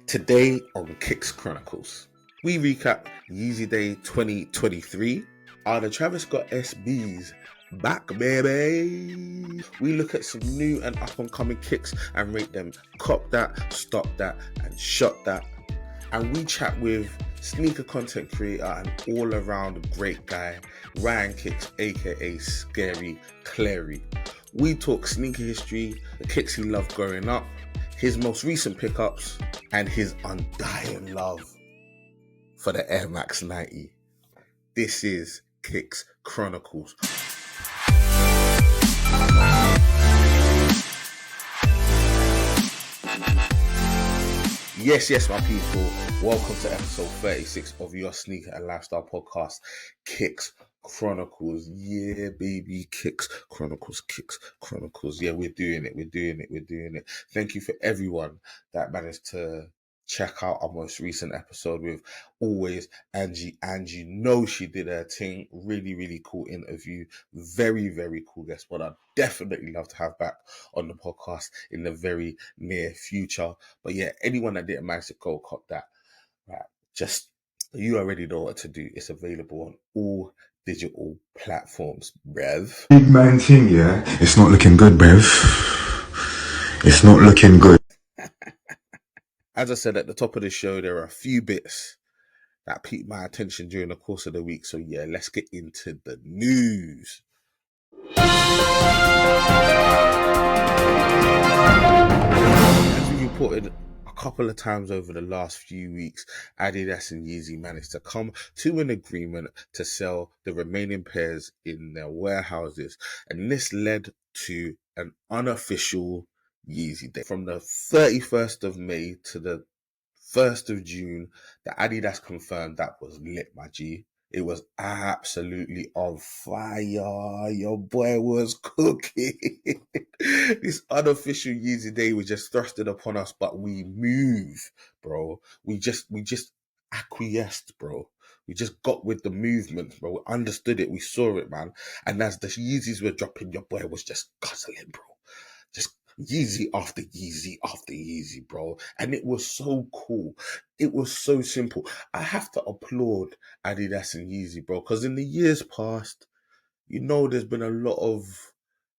Today on Kicks Chronicles, we recap Yeezy Day 2023. Are the Travis Scott SBs back, baby? We look at some new and up-and-coming kicks and rate them cop that, stop that, and shot that. And we chat with sneaker content creator and all-around great guy, Ryan Kicks, aka Scary Cleary. We talk sneaker history, the kicks he loved growing up, his most recent pickups, and his undying love for the Air Max 90. This is Kicks Chronicles. Yes, my people. Welcome to episode 36 of your sneaker and lifestyle podcast, Kicks Chronicles. Yeah, baby, Kicks Chronicles. Yeah, we're doing it. Thank you for everyone that managed to check out our most recent episode with always Angie. Angie knows she did her thing. Really cool interview. Very cool guest. But I'd definitely love to have back on the podcast in the very near future. But yeah, anyone that didn't manage to go cop that, right, just you already know what to do. It's available on all digital platforms, brev. Big man thing, yeah? It's not looking good, brev. It's not looking good. As I said at the top of the show, there are a few bits that piqued my attention during the course of the week. So yeah, let's get into the news. As we reported a couple of times over the last few weeks, Adidas and Yeezy managed to come to an agreement to sell the remaining pairs in their warehouses, and this led to an unofficial Yeezy Day. From the 31st of May to the 1st of June, the Adidas confirmed that was lit, my G. It was absolutely on fire. Your boy was cooking. This unofficial Yeezy Day was just thrusted upon us, but we move, bro. We just acquiesced, bro. We just got with the movement, bro. We understood it. We saw it, man. And as the Yeezys were dropping, your boy was just guzzling, bro. Just Yeezy after Yeezy after Yeezy, bro. And it was so cool. It was so simple. I have to applaud Adidas and Yeezy, bro, because in the years past, you know, there's been a lot of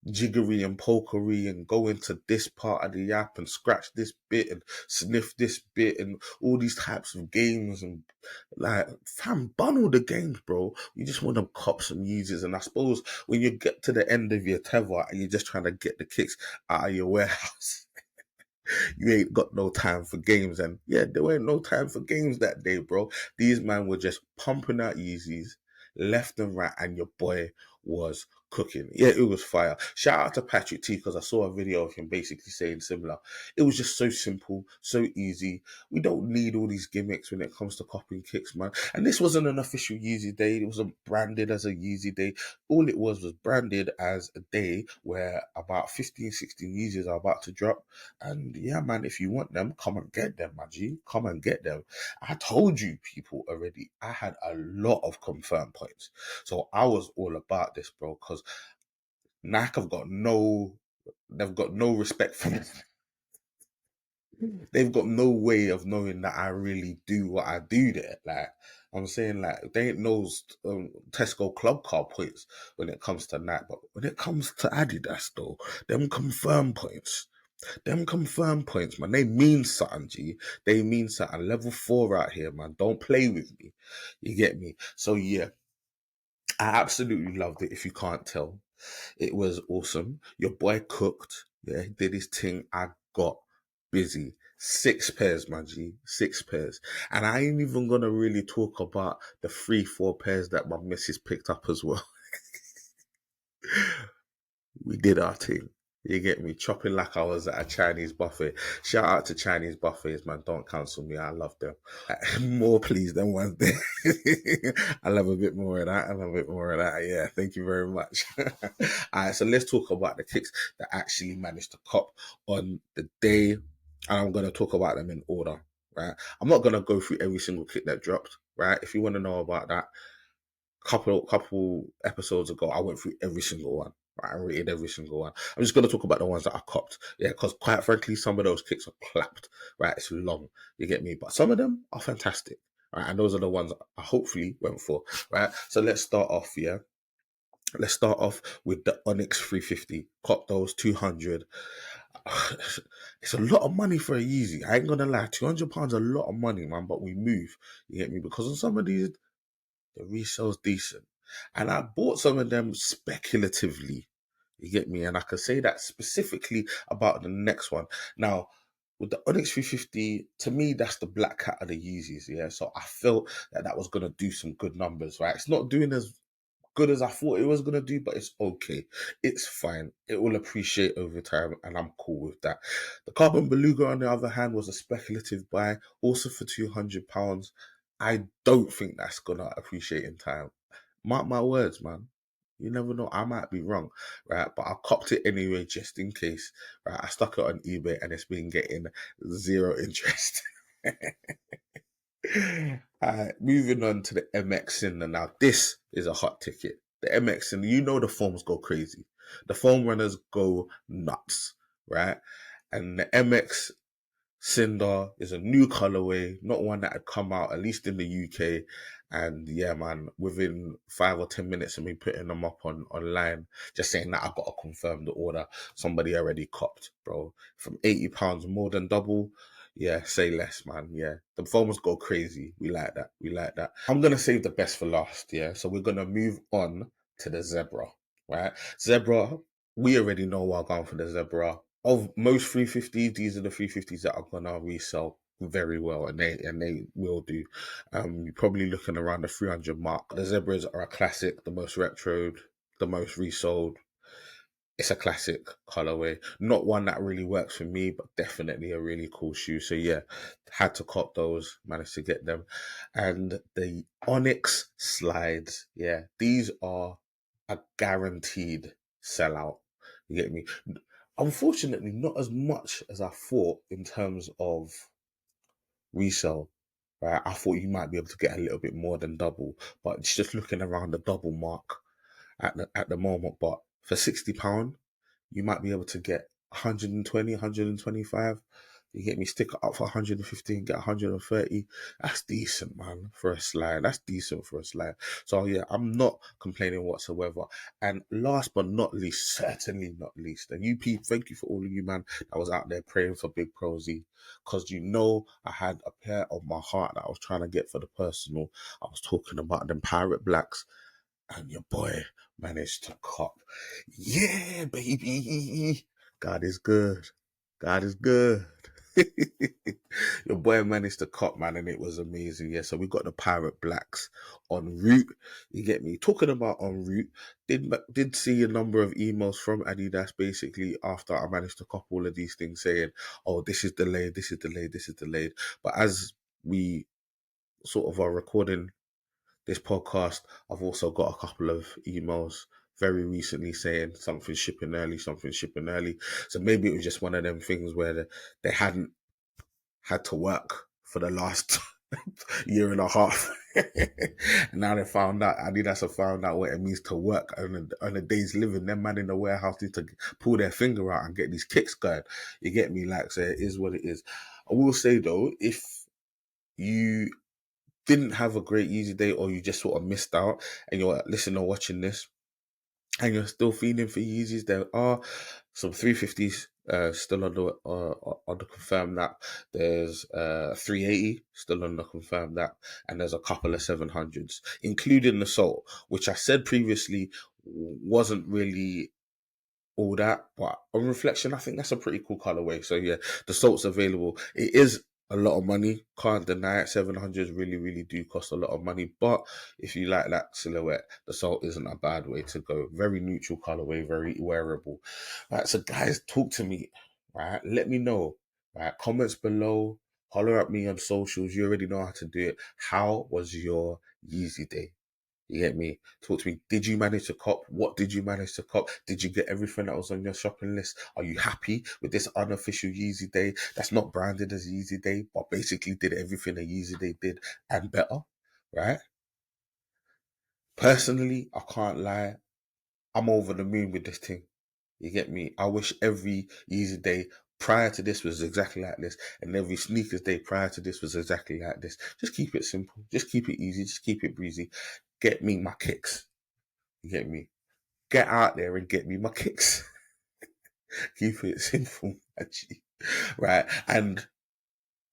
jiggery and pokery and go into this part of the app and scratch this bit and sniff this bit and all these types of games, and like, fam, bundle the games, bro. You just want to cop some Yeezys. And I suppose when you get to the end of your tether and you're just trying to get the kicks out of your warehouse, you ain't got no time for games. And yeah, there weren't no time for games that day, bro. These man were just pumping out Yeezys left and right, and your boy was cooking. Yeah, it was fire. Shout out to Patrick T, because I saw a video of him basically saying similar. It was just so simple, so easy. We don't need all these gimmicks when it comes to copying kicks, man. And this wasn't an official Yeezy Day. It wasn't branded as a Yeezy Day. All it was branded as a day where about 15, 16 Yeezys are about to drop. And yeah, man, if you want them, come and get them, my G. Come and get them. I told you people already, I had a lot of confirmed points. So I was all about this, bro, because Nike have got no respect for me. They've got no way of knowing that I really do what I do there. Like, I'm saying, like, they ain't no Tesco club card points when it comes to Nike, but when it comes to Adidas, though, them confirmed points, man, they mean something, G. They mean something. Level 4 out here, man. Don't play with me. You get me? So yeah, I absolutely loved it. If you can't tell, it was awesome. Your boy cooked. Yeah, he did his thing. I got busy. 6 pairs, my G. 6 pairs. And I ain't even gonna really talk about the 3-4 pairs that my missus picked up as well. We did our thing. You get me? Chopping like I was at a Chinese buffet. Shout out to Chinese buffets, man. Don't cancel me. I love them. More please than one day. I love a bit more of that. Yeah, thank you very much. All right, so let's talk about the kicks that actually managed to cop on the day. And I'm going to talk about them in order, right? I'm not going to go through every single kick that dropped, right? If you want to know about that, couple episodes ago, I went through every single one. I rated every single one. I'm just gonna talk about the ones that I copped. Yeah, because quite frankly, some of those kicks are clapped. Right, it's long. You get me? But some of them are fantastic. Right, and those are the ones I hopefully went for. Right, so let's start off. Yeah, let's start off with the Onyx 350. Cop those 200. It's a lot of money for a Yeezy. I ain't gonna lie. £200 a lot of money, man. But we move. You get me? Because on some of these, the resale's decent. And I bought some of them speculatively. You get me? And I can say that specifically about the next one. Now, with the Onyx 350, to me, that's the black cat of the Yeezys. Yeah. So I felt that that was going to do some good numbers, right? It's not doing as good as I thought it was going to do, but it's okay. It's fine. It will appreciate over time, and I'm cool with that. The Carbon Beluga, on the other hand, was a speculative buy, also for £200. I don't think that's going to appreciate in time. Mark my words, man. You never know. I might be wrong, right? But I copped it anyway, just in case, right? I stuck it on eBay and it's been getting zero interest. Moving on to the MX Cinder. Now, this is a hot ticket. The MX Cinder, you know the foams go crazy. The foam runners go nuts, right? And the MX Cinder is a new colorway, not one that had come out, at least in the UK. And yeah, man, within 5 or 10 minutes of me putting them up online, just saying that I got to confirm the order, somebody already copped, bro. From £80, more than double. Yeah, say less, man. Yeah, the foams go crazy. We like that. We like that. I'm gonna save the best for last. Yeah, so we're gonna move on to the Zebra, right? Zebra, we already know why I'm going for the Zebra. Of most 350s, these are the 350s that are gonna resell very well, and they will do. You're probably looking around the 300 mark. The Zebras are a classic, the most retroed, the most resold. It's a classic colorway, not one that really works for me, but definitely a really cool shoe. So yeah, had to cop those, managed to get them. And the Onyx slides, yeah, these are a guaranteed sellout. You get me? Unfortunately, not as much as I thought in terms of resale. Right, I thought you might be able to get a little bit more than double, but it's just looking around the double mark at the moment. But for £60, you might be able to get 120, 125. You get me, stick it up for 115, get 130. That's decent, man, for a slide. That's decent for a slide. So yeah, I'm not complaining whatsoever. And last but not least, certainly not least, and thank you for all of you, man, that was out there praying for Big Prosy. Cause you know, I had a pair of my heart that I was trying to get for the personal. I was talking about them Pirate Blacks, and your boy managed to cop. Yeah, baby. God is good. God is good. Your boy managed to cop, man, and it was amazing. Yeah, so we got the Pirate Blacks en route. You get me? Talking about en route, did see a number of emails from Adidas basically after I managed to cop all of these things saying, oh, this is delayed, this is delayed, this is delayed. But as we sort of are recording this podcast, I've also got a couple of emails very recently saying something shipping early, something shipping early. So maybe it was just one of them things where they hadn't had to work for the last year and a half. And now they found out, Adidas have found out what it means to work on a day's living. Them man in the warehouse need to pull their finger out and get these kicks going. You get me? Like, so it is what it is. I will say though, if you didn't have a great Yeezy day, or you just sort of missed out and you're listening or watching this and you're still feeling for Yeezys, there are some 350s still on the confirmed app. There's 380 still on the confirmed app, and there's a couple of 700s, including the Salt, which I said previously wasn't really all that, but on reflection, I think that's a pretty cool colorway. So yeah, the Salt's available. It is a lot of money, can't deny it. 700s really, really do cost a lot of money. But if you like that silhouette, the Salt isn't a bad way to go. Very neutral colorway, very wearable. Right, so guys, talk to me. Right, let me know. Right, comments below. Holler at me on socials. You already know how to do it. How was your Yeezy day? You get me? Talk to me. Did you manage to cop? What did you manage to cop? Did you get everything that was on your shopping list? Are you happy with this unofficial Yeezy day that's not branded as Yeezy day, but basically did everything a Yeezy day did and better? Right? Personally, I can't lie. I'm over the moon with this thing. You get me? I wish every Yeezy day prior to this was exactly like this, and every sneakers day prior to this was exactly like this. Just keep it simple. Just keep it easy. Just keep it breezy. Get me my kicks. You get me? Get out there and get me my kicks. Keep it simple, actually. Right? And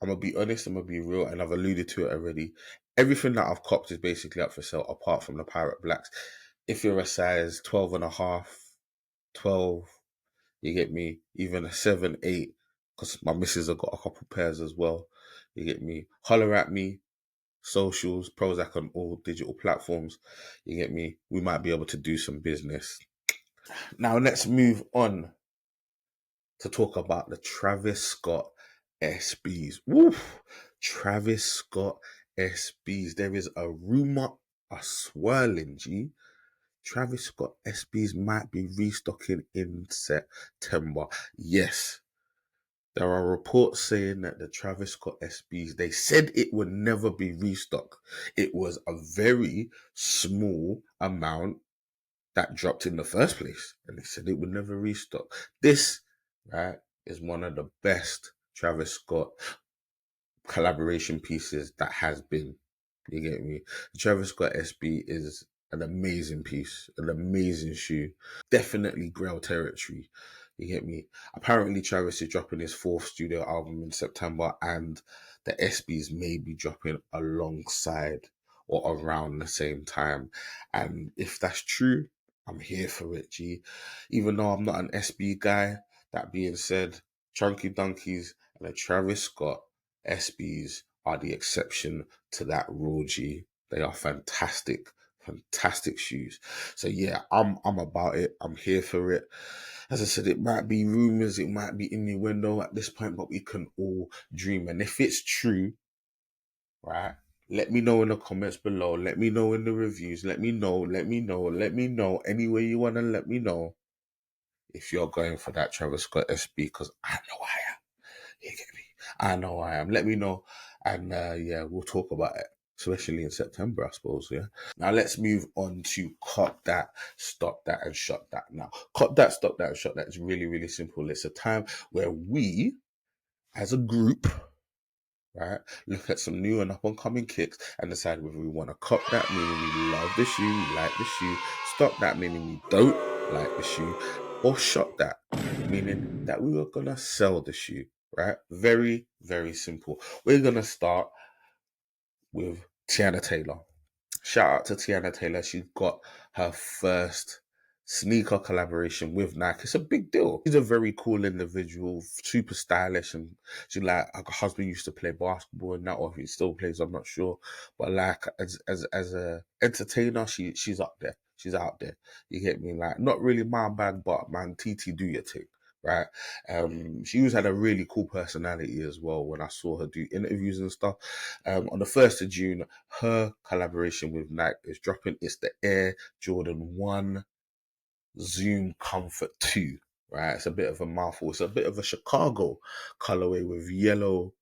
I'm gonna be honest, I'm gonna be real, and I've alluded to it already. Everything that I've copped is basically up for sale apart from the Pirate Blacks. If you're a size 12 and a half, 12, you get me, even a 7, 8, because my missus have got a couple pairs as well. You get me? Holler at me, socials, PROZECH on all digital platforms. You get me? We might be able to do some business. Now let's move on to talk about the Travis Scott SBs. Woof! Travis Scott SBs. There is a rumor, a swirling, G. Travis Scott SBs might be restocking in September. Yes, there are reports saying that the Travis Scott SBs, they said it would never be restocked. It was a very small amount that dropped in the first place. And they said it would never restock. This, right, is one of the best Travis Scott collaboration pieces that has been. You get me? The Travis Scott SB is an amazing piece, an amazing shoe. Definitely Grail territory. You get me? Apparently, Travis is dropping his fourth studio album in September, and the SBs may be dropping alongside or around the same time. And if that's true, I'm here for it, G. Even though I'm not an SB guy, that being said, Chunky Donkeys and the Travis Scott SBs are the exception to that rule, G. They are fantastic, fantastic shoes. So yeah, I'm about it. I'm here for it. As I said, it might be rumors, it might be in the window at this point, but we can all dream. And if it's true, right? Let me know in the comments below. Let me know in the reviews. Let me know. Any way you want to let me know if you're going for that Travis Scott SB, because I know I am. You get me? I know I am. Let me know. And yeah, we'll talk about it, especially in September, I suppose. Yeah. Now let's move on to cop that, stop that, and shot that. Now, cop that, stop that, and shot that is really, really simple. It's a time where we, as a group, right, look at some new and up and coming kicks and decide whether we want to cop that, meaning we love the shoe, we like the shoe, stop that, meaning we don't like the shoe, or shot that, meaning that we were going to sell the shoe, right? Very, very simple. We're going to start with Tiana Taylor. Shout out to Tiana Taylor. She got her first sneaker collaboration with Nike. It's a big deal. She's a very cool individual, super stylish, and she like her husband used to play basketball and that, or if he still plays, I'm not sure. But like as a entertainer, she's up there. She's out there. You get me? Like not really my bag, but man, TT do your thing. Right. She always had a really cool personality as well when I saw her do interviews and stuff. On the 1st of June, her collaboration with Nike is dropping. It's the Air Jordan 1 Zoom Comfort 2, right? It's a bit of a mouthful. It's a bit of a Chicago colorway with yellow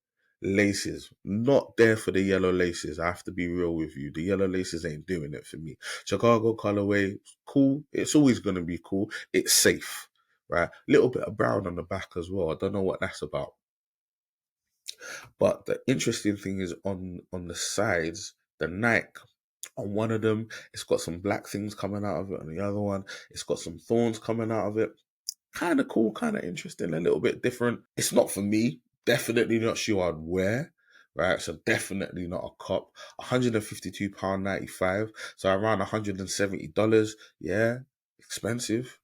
laces. Not there for the yellow laces. I have to be real with you. The yellow laces ain't doing it for me. Chicago colorway, cool. It's always going to be cool. It's safe, right? Little bit of brown on the back as well. I don't know what that's about. But the interesting thing is on the sides, the Nike, on one of them, it's got some black things coming out of it. On the other one, it's got some thorns coming out of it. Kind of cool, kind of interesting, a little bit different. It's not for me. Definitely not shoe I'd wear. Right, so definitely not a cop. £152.95, so around $170. Yeah, expensive,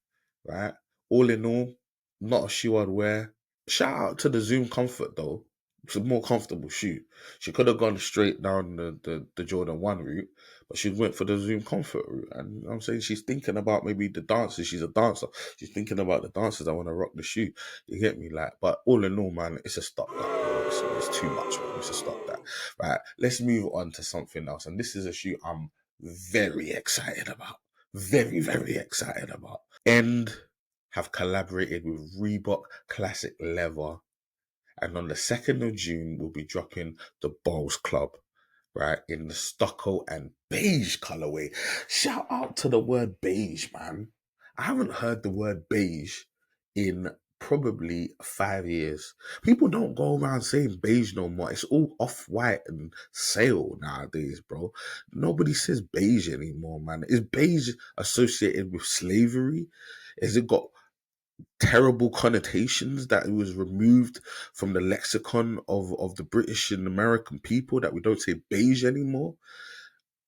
right? All in all, not a shoe I'd wear. Shout out to the Zoom Comfort though. It's a more comfortable shoe. She could have gone straight down the Jordan 1 route, but she went for the Zoom Comfort route. And I'm saying she's thinking about maybe the dancers. She's a dancer. She's thinking about the dancers that want to rock the shoe. You get me? Like, but all in all, man, it's a stop that, bro. It's too much, man. It's a stop that. Right. Let's move on to something else. And this is a shoe I'm very excited about. Very, very excited about. End have collaborated with Reebok Classic Leather, and on the 2nd of June, we'll be dropping the Bowls Club, right, in the stucco and beige colorway. Shout out to the word beige, man. I haven't heard the word beige in probably 5 years. People don't go around saying beige no more. It's all off-white and sale nowadays, bro. Nobody says beige anymore, man. Is beige associated with slavery? Has it got terrible connotations that it was removed from the lexicon of the British and American people that we don't say beige anymore?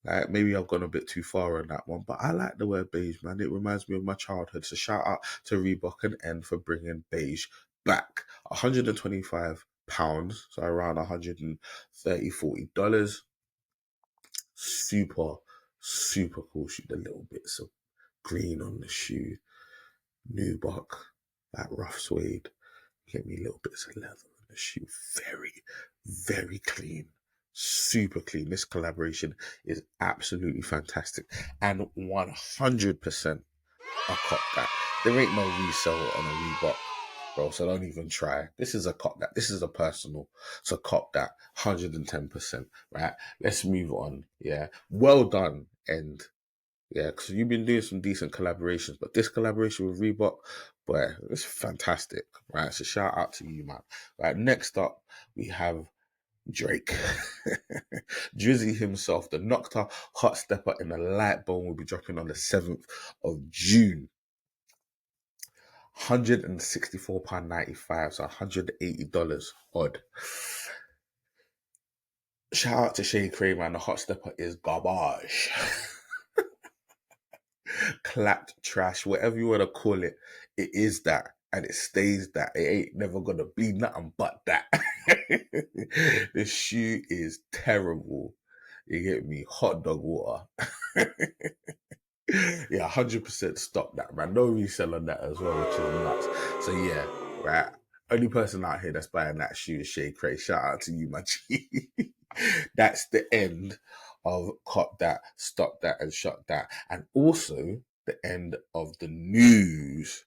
Like, maybe I've gone a bit too far on that one, but I like the word beige, man. It reminds me of my childhood. So shout out to Reebok and N for bringing beige back. £125, so around $130-40. Super, super cool shoe. The little bits of green on the shoe. Nubuck, that rough suede. Get me little bits of leather on the shoe. Very, very clean. Super clean. This collaboration is absolutely fantastic. And 100% I cop that. There ain't no resale on a Reebok, bro. So don't even try. This is a cop that. This is a personal. So cop that. 110%. Right? Let's move on. Yeah. Well done. And yeah, because you've been doing some decent collaborations, but this collaboration with Reebok, boy, it's fantastic, right? So shout out to you, man. Right, next up, we have Drake. Drizzy himself, the Nocta Hot Stepper in the light bone will be dropping on the 7th of June. £164.95, so $180 odd. Shout out to Scary Cleary, man. The Hot Stepper is garbage. Clapped trash, whatever you want to call it, it is that, and it stays that. It ain't never gonna be nothing but that. The shoe is terrible. You get me? Hot dog water. Yeah, 100% stop that, man. No resell on that as well, which is nuts. So yeah, right. Only person out here that's buying that shoe is Scary Cleary. Shout out to you, my G. That's the end of Cop That, Stop That, and Shut That. And also the end of the news.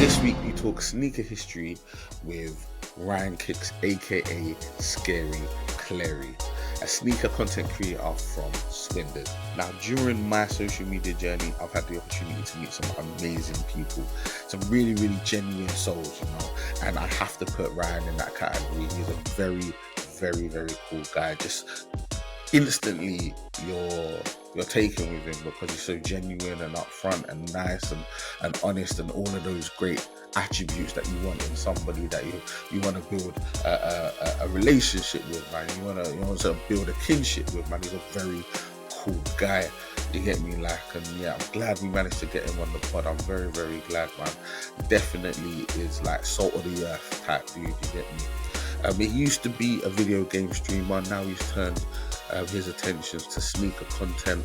This week we talk sneaker history with Ryan Kicks, aka Scary Cleary, a sneaker content creator from Swindon. Now, during my social media journey, I've had the opportunity to meet some amazing people, some really, really genuine souls, you know, and I have to put Ryan in that category. He's a very, very, very cool guy. Just instantly you're taken with him because he's so genuine and upfront and nice and honest and all of those great attributes that you want in somebody that you want to build a relationship with, man. You want to build a kinship with, man. He's a very cool guy. You get me? Like, and yeah, I'm glad we managed to get him on the pod. I'm very, very glad, man. Definitely is like salt of the earth type dude. You get me? He used to be a video game streamer. Now he's turned his attentions to sneaker content,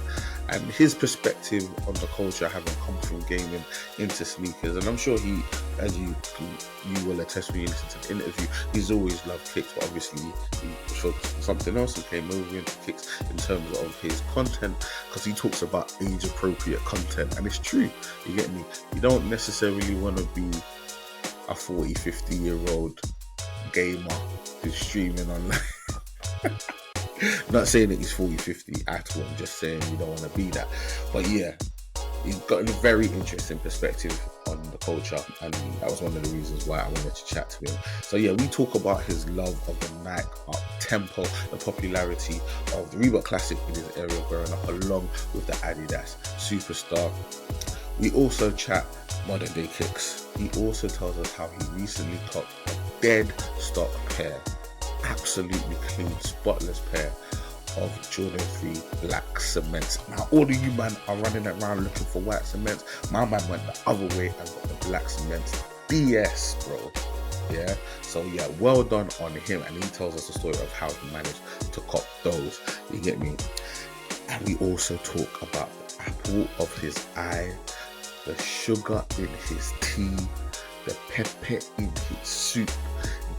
and his perspective on the culture having come from gaming into sneakers. And I'm sure he, as you will attest when you listen to the interview, he's always loved kicks, but obviously he focused on something else and came over into kicks in terms of his content, because he talks about age appropriate content. And it's true, you get me? You don't necessarily want to be a 40-50 year old gamer who's streaming online. Not saying that he's 40-50 at all, I'm just saying you don't want to be that. But yeah, he's got a very interesting perspective on the culture, and that was one of the reasons why I wanted to chat to him. So yeah, we talk about his love of the Nike Uptempo, the popularity of the Reebok Classic in his area growing up, along with the Adidas Superstar. We also chat modern day kicks. He also tells us how he recently copped a dead stock pair, absolutely clean, spotless pair of Jordan 3 black cements. Now, all of you man are running around looking for white cements. My man went the other way and got the black cements. BS, bro. Yeah. So yeah, well done on him. And he tells us the story of how he managed to cop those. You get me? And we also talk about the apple of his eye, the sugar in his tea, the pepper in his soup,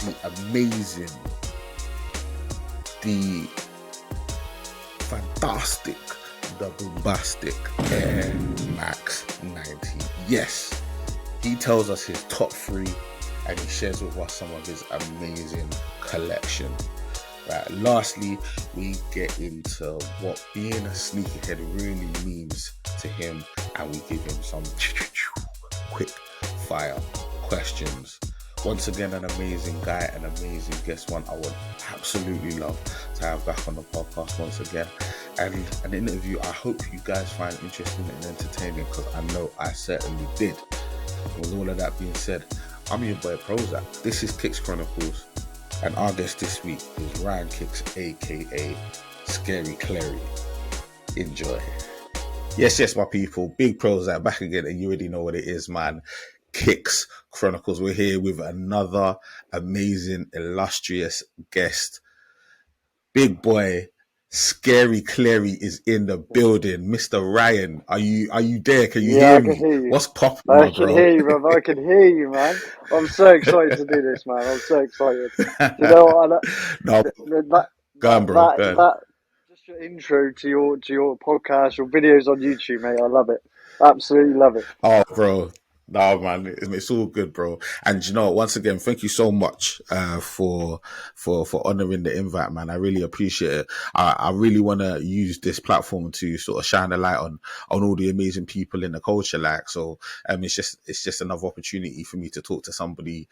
the amazing, the fantastic, the bombastic Air Max 90. Yes, he tells us his top 3 and he shares with us some of his amazing collection. Right. Lastly, we get into what being a sneakerhead really means to him, and we give him some quick fire questions. Once again, an amazing guy, an amazing guest, one I would absolutely love to have back on the podcast once again. And an interview I hope you guys find interesting and entertaining, because I know I certainly did. With all of that being said, I'm your boy PROZECH. This is Kicks Chronicles, and our guest this week is Ryan Kicks, aka Scary Cleary. Enjoy. Yes, my people. Big PROZECH back again, and you already know what it is, man. Kicks Chronicles. We're here with another amazing, illustrious guest. Big boy Scary Cleary is in the building. Mr. Ryan, are you there? Can you hear I can me? hear you. What's popping, I my can bro? hear you, brother. I can hear you, man. I'm so excited to do this, man. I'm so excited. You know what? No, go on, bro. Go on. That just your intro to your podcast, your videos on YouTube, mate. I love it. Absolutely love it. Oh, bro. No, man, it's all good, bro. And you know, once again, thank you so much for honoring the invite, man. I really appreciate it. I really want to use this platform to sort of shine a light on all the amazing people in the culture. Like, so it's just another opportunity for me to talk to somebody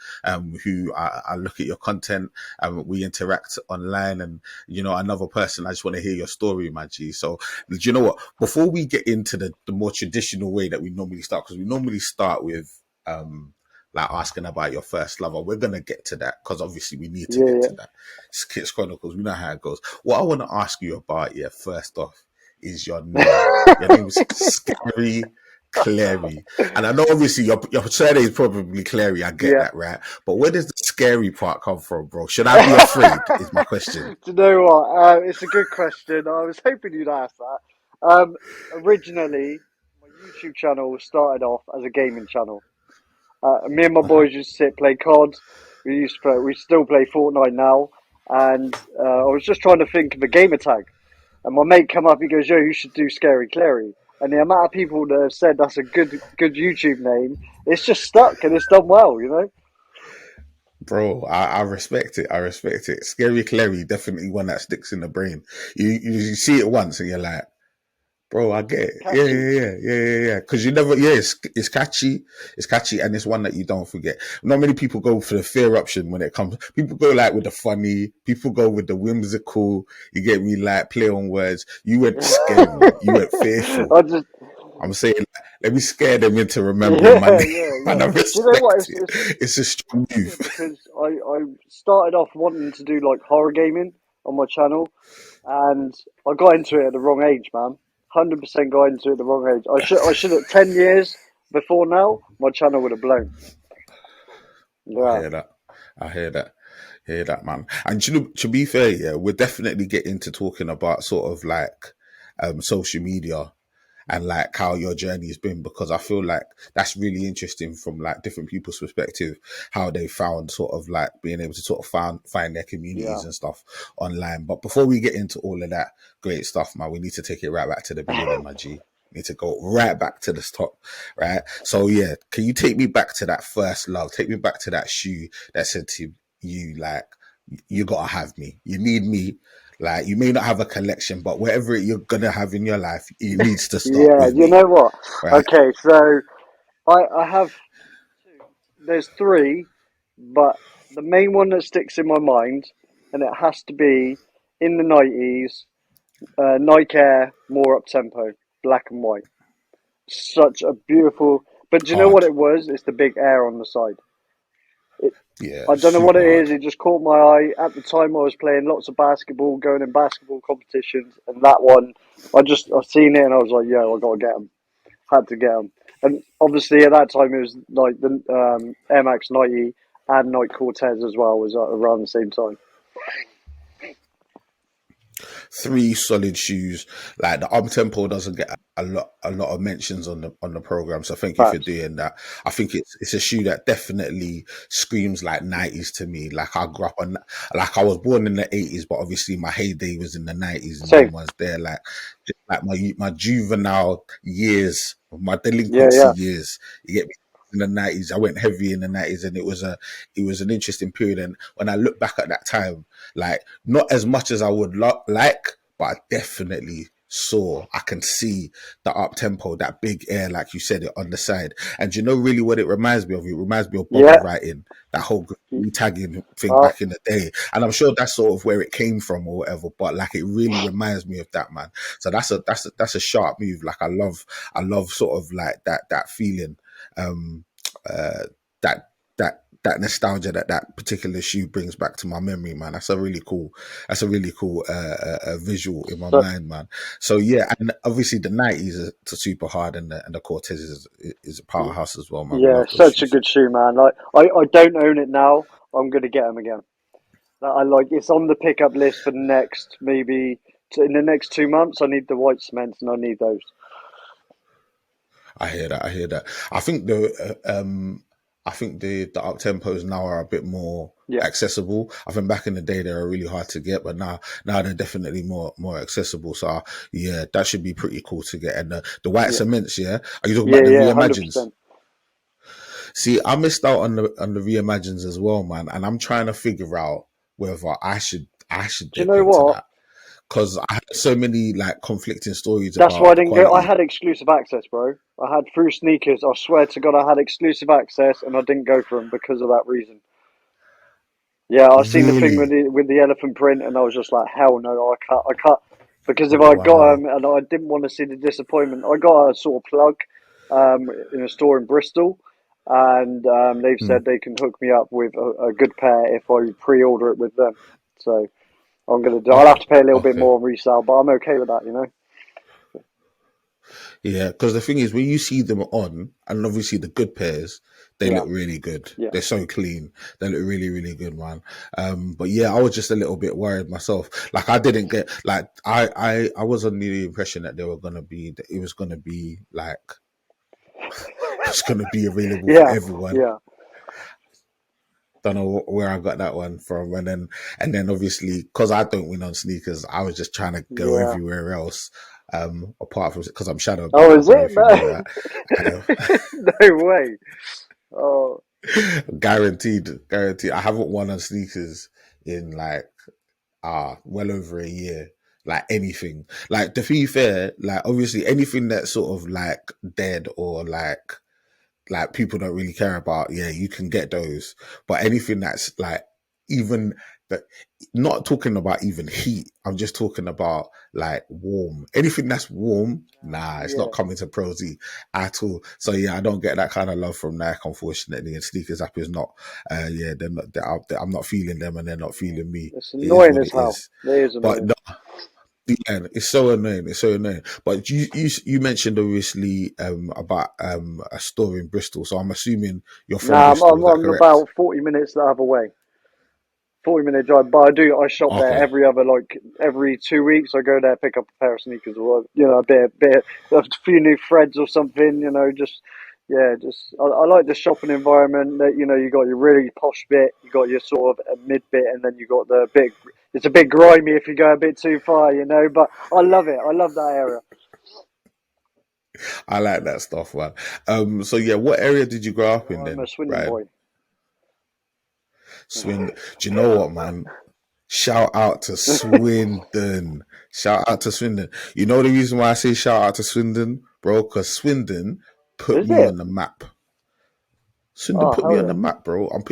who I look at your content and we interact online, and you know, another person. I just want to hear your story, man. G. So, do you know what? Before we get into the more traditional way that we normally start, because we normally start with like asking about your first lover. We're gonna get to that because obviously we need to get Yeah, to that. It's Kids Chronicles, we know how it goes. What I want to ask you about, first off, is your name. Your name is Scary Cleary. And I know obviously your surname is probably Cleary, I get yeah. that, right? But where does the scary part come from, bro? Should I be afraid? Is my question. Do you know what? It's a good question. I was hoping you'd ask that. Originally, my YouTube channel started off as a gaming channel. Me and my Uh-huh. boys used to sit play COD. We still play Fortnite now, and I was just trying to think of a gamer tag. And my mate come up, he goes, "Yo, you should do Scary Cleary." And the amount of people that have said that's a good YouTube name, it's just stuck and it's done well, you know. Bro, I respect it. I respect it. Scary Cleary, definitely one that sticks in the brain. You see it once and you're like, bro, I get it. Catchy. Yeah. Because you never, it's catchy. It's catchy, and it's one that you don't forget. Not many people go for the fear option when it comes. People go like with the funny. People go with the whimsical. You get me, like play on words. You went scary. You went fearful. I just, I'm saying, let me scare them into remembering my yeah, name, yeah, yeah. and I Do you know what? respect it. It's a strong It's move. weird because I started off wanting to do like horror gaming on my channel, and I got into it at the wrong age, man. 100% got into it at the wrong age. I should have 10 years before now. My channel would have blown. I Yeah, hear that. I hear that. Hear that, man. And you know, to be fair, we're definitely getting to talking about sort of like social media and like how your journey has been, because I feel like that's really interesting from like different people's perspective, how they found sort of like being able to sort of find their yeah. communities and stuff online. But before we get into all of that great stuff, man, we need to take it right back to the beginning, my G. Need to go right back to the top, right? So yeah, can you take me back to that first love? Take me back to that shoe that said to you like, you gotta have me. You need me. Like, you may not have a collection, but whatever you're gonna have in your life, it needs to start Yeah, with you me, know what? right? Okay, so I have two. There's three, but the main one that sticks in my mind, and it has to be in the 90s, Nike Air, more Uptempo, black and white. Such a beautiful. But do you know what Hard. it was? It's the big air on the side. It, Yeah, I don't know what super it is. hard. It just caught my eye. At the time, I was playing lots of basketball, going in basketball competitions, and that one, I seen it and I was like, "Yo, I gotta get them." Had to get them. And obviously, at that time, it was like the Air Max 90 and Nike Cortez as well was around the same time. Three solid shoes. Like the Tempo doesn't get a lot of mentions on the program. So thank you for Facts. doing that. I think it's a shoe that definitely screams like 90s to me. Like I grew up on, like I was born in the 80s, but obviously my heyday was in the 90s, and them Same. ones there, like just like my juvenile years, my Yeah, delinquency yeah. years. You get me? in the 90s. I went heavy in the 90s, and it was an interesting period. And when I look back at that time, like not as much as I would like, but I definitely I can see the up tempo, that big air, like you said, it on the side. And you know really what it reminds me of? It reminds me of Bobby Yeah. writing, that whole tagging thing Uh, back in the day. And I'm sure that's sort of where it came from or whatever, but like it really reminds me of that, man. So that's a sharp move. Like I love sort of like that feeling, that that nostalgia that particular shoe brings back to my memory, man. That's a really cool visual in my so mind, man. So yeah, and obviously the 90s are super hard, and the Cortez is a powerhouse as well, man. We yeah, love those such a shoes. good shoe, man. Like I don't own it now. I'm gonna get them again. I like it's on the pickup list for the next maybe in the next 2 months. I need the white cements and I need those. I hear that. I hear that. I think the up tempos now are a bit more Yeah, accessible. I think back in the day they were really hard to get, but now they're definitely more accessible. So yeah, that should be pretty cool to get. And the white yeah, cements, yeah. Are you talking yeah, about the yeah, reimagines? 100%. See, I missed out on the reimagines as well, man. And I'm trying to figure out whether I should Do you dip know into what? that, because I had so many like conflicting stories That's why I about the didn't go. I quality. had exclusive access, bro. I had through sneakers. I swear to God, I had exclusive access, and I didn't go for them because of that reason. Yeah, I seen the thing with Really? the elephant print, and I was just like, hell no, I cut because if I got Wow. them and I didn't want to see the disappointment, I got a sort of plug in a store in Bristol, and they've Hmm. said they can hook me up with a good pair if I pre-order it with them. So I'm gonna do. I'll have Okay. to pay a little bit Okay. more on resale, but I'm okay with that, you know. Yeah, because the thing is, when you see them on, and obviously the good pairs, they Yeah, look really good. yeah. They're so clean. They look really, really good, man. But yeah, I was just a little bit worried myself. Like I didn't get like I was under the impression that they were gonna be that it was gonna be like it's gonna be available for Yeah, everyone. yeah, Don't know where I got that one from, and then obviously because I don't win on sneakers, I was just trying to go yeah. everywhere else. Apart from because I'm shadow Oh, banned. I is don't know it? if you No, know that. no way. Oh, Guaranteed. I haven't won on sneakers in like well over a year. Like anything. Like to be fair, like obviously anything that's sort of like dead or like people don't really care about, yeah, you can get those. But anything that's like even that, not talking about even heat, I'm just talking about like warm. Anything that's warm, nah, it's yeah. not coming to Pro Z at all. So yeah, I don't get that kind of love from Nike, unfortunately. And Sneakers App is not, yeah, they're not. I'm not feeling them, and they're not feeling me. It's It is annoying what as it hell. is. It is But annoying. no, yeah, it's so annoying. It's so annoying. But you mentioned obviously about a store in Bristol, so I'm assuming you're from Nah, Bristol. Is that I'm correct? about 40 minutes the other way. 40-minute drive, but I shop there Okay. every 2 weeks. I go there, pick up a pair of sneakers or a few new threads or something. I like the shopping environment. That you got your really posh bit, you got your sort of a mid bit, and then you got the bit. It's a bit grimy if you go a bit too far, But I love it. I love that area. I like that stuff, man. So yeah, what area did you grow up in I'm a then, Swindon Ryan? boy. Swindon. Do you know what, man? Shout out to Swindon. Shout out to Swindon. You know the reason why I say shout out to Swindon, bro? Because Swindon put Is me it? on the map. Swindon Oh put me hell on yeah, the map, bro. I'm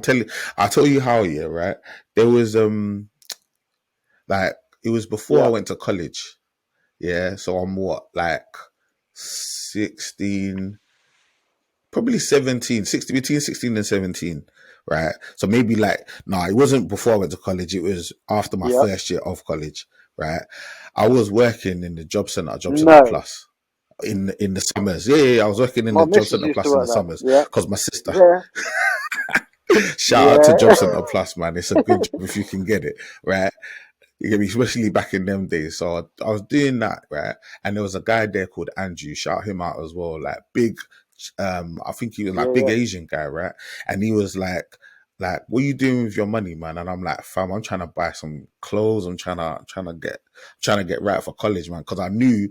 telling. I'll tell you how. Yeah, right. There was like it was before I yeah. went to college. Yeah, so I'm what like 16, probably 17, 16, between 16 and 17, right? So maybe like no, it wasn't before I went to college. It was after my Yeah. first year of college, right? I was working in the Job Center No. Plus in the summers. Yeah, I was working in My the Job missus Center used to Plus in the work there. summers Yeah. because my sister. Yeah. Shout out to Job Yeah. Center Plus, man. It's a good job if you can get it, right? You get me, especially back in them days. So I was doing that, right? And there was a guy there called Andrew. Shout him out as well. Like big, I think he was like Yeah, big yeah. Asian guy, right? And he was like, what are you doing with your money, man? And I'm like, fam, I'm trying to buy some clothes. I'm trying to get right for college, man. Because I knew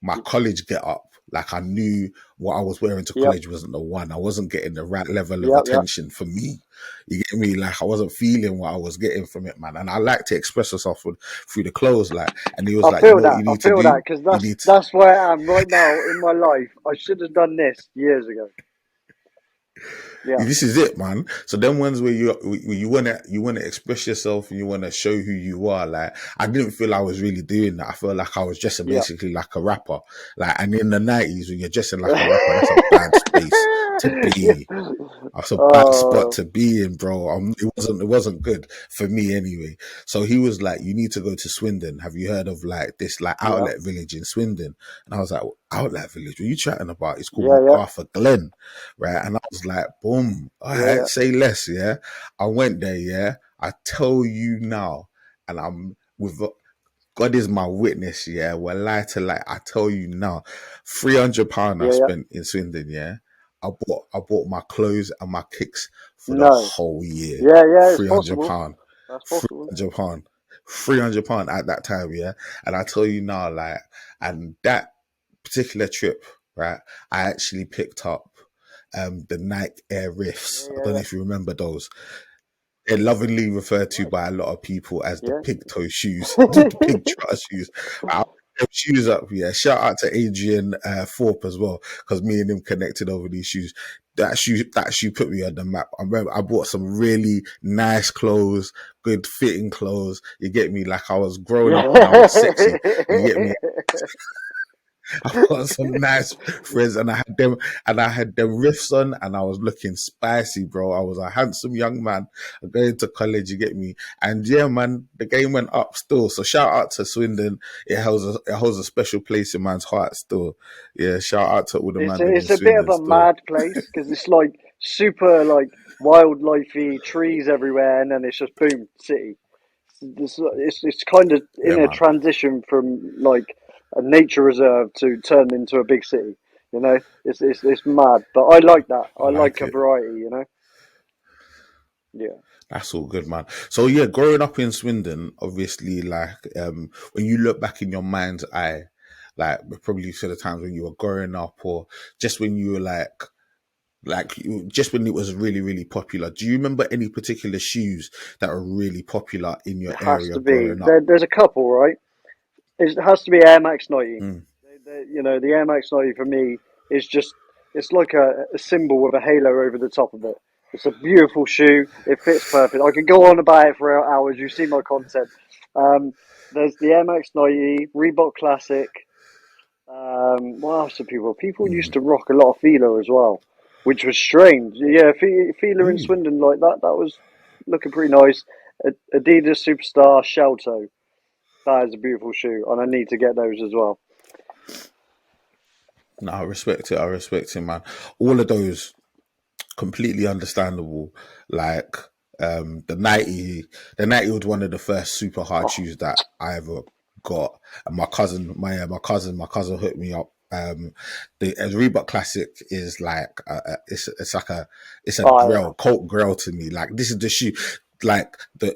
my college get up Like I knew what I was wearing to Yep. college wasn't the one. I wasn't getting the right level of Yep. Yep. attention for me. You get me? Like I wasn't feeling what I was getting from it, man. And I like to express myself through the clothes, like. And he was I like, "You feel know what that. you I need to feel that do? because You need to." that's where I am right now in my life. I should have done this years ago. Yeah. This is it, man. So them ones where you wanna express yourself and you wanna show who you are. Like I didn't feel I was really doing that. I felt like I was dressing Yeah. basically like a rapper. Like and in the 90s when you're dressing like a rapper, that's a bad space to Yeah. be. That's a bad spot Oh. to be in, bro. It wasn't good for me anyway. So he was like, "You need to go to Swindon. Have you heard of like this like Yeah. outlet village in Swindon?" And I was like, "Outlet village? What are you chatting about? It's called Yeah. Yeah. MacArthur Glen, right?" And I was like, "Boom, all Yeah. right, Yeah. say less." Yeah, I went there. Yeah, I tell you now, and I'm with God is my witness, yeah. Well, lie to lie, I tell you now, £300 I Yeah. Yeah. spent in Swindon, yeah. I bought my clothes and my kicks for the No. whole year. Yeah. Yeah. It's Three hundred possible. pound, That's three possible. hundred pound, £300 at that time, yeah. And I tell you now, like, and that particular trip, right? I actually picked up the Nike Air Yeah. Riffs. I don't know Yeah. if you remember those. They're lovingly referred Yeah. to by a lot of people as the Nice. pig toe shoes, the Yeah. pig trotter shoes. I'll put them shoes up, yeah. Shout out to Adrian Thorpe as well, because me and him connected over these shoes. That shoe put me on the map. I remember I bought some really nice clothes, good fitting clothes. You get me? Like I was growing up and I was sexy. You get me? I got some nice friends and I had them riffs on and I was looking spicy, bro. I was a handsome young man going to college, you get me? And yeah, man, the game went up still. So shout out to Swindon. It holds a special place in man's heart still. Yeah, shout out to all the man them in It's a bit of Swindon a still. mad place because it's like super like wildlifey trees everywhere, and then it's just boom city. It's kind of Yeah, in a man. transition from like a nature reserve to turn into a big city. You know, it's mad, but I like that. I I like like a it. variety. You know, yeah, That's all good, man. So yeah, growing up in Swindon, obviously, like when you look back in your mind's eye, like probably to the times when you were growing up, or just when you were just when it was really really popular. Do you remember any particular shoes that were really popular in your it has area to be. growing up? There's a couple, right? It has to be Air Max 90. Mm. You know, the Air Max 90 for me is just, it's like a symbol with a halo over the top of it. It's a beautiful shoe. It fits perfect. I could go on about it for hours. You see my content. Um, there's the Air Max 90, Reebok Classic. What else do people? People used Mm. to rock a lot of Fila as well, which was strange. Yeah, Fila in Ooh. Swindon like that. That was looking pretty nice. Adidas Superstar Shelto. That is a beautiful shoe, and I need to get those as well. No, I respect it. I respect it, man. All of those completely understandable. Like the 90 was one of the first super hard Oh, shoes that I ever got. And my cousin hooked me up. The Reebok Classic is like it's like a oh yeah. grail, cult grail to me. Like this is the shoe. Like the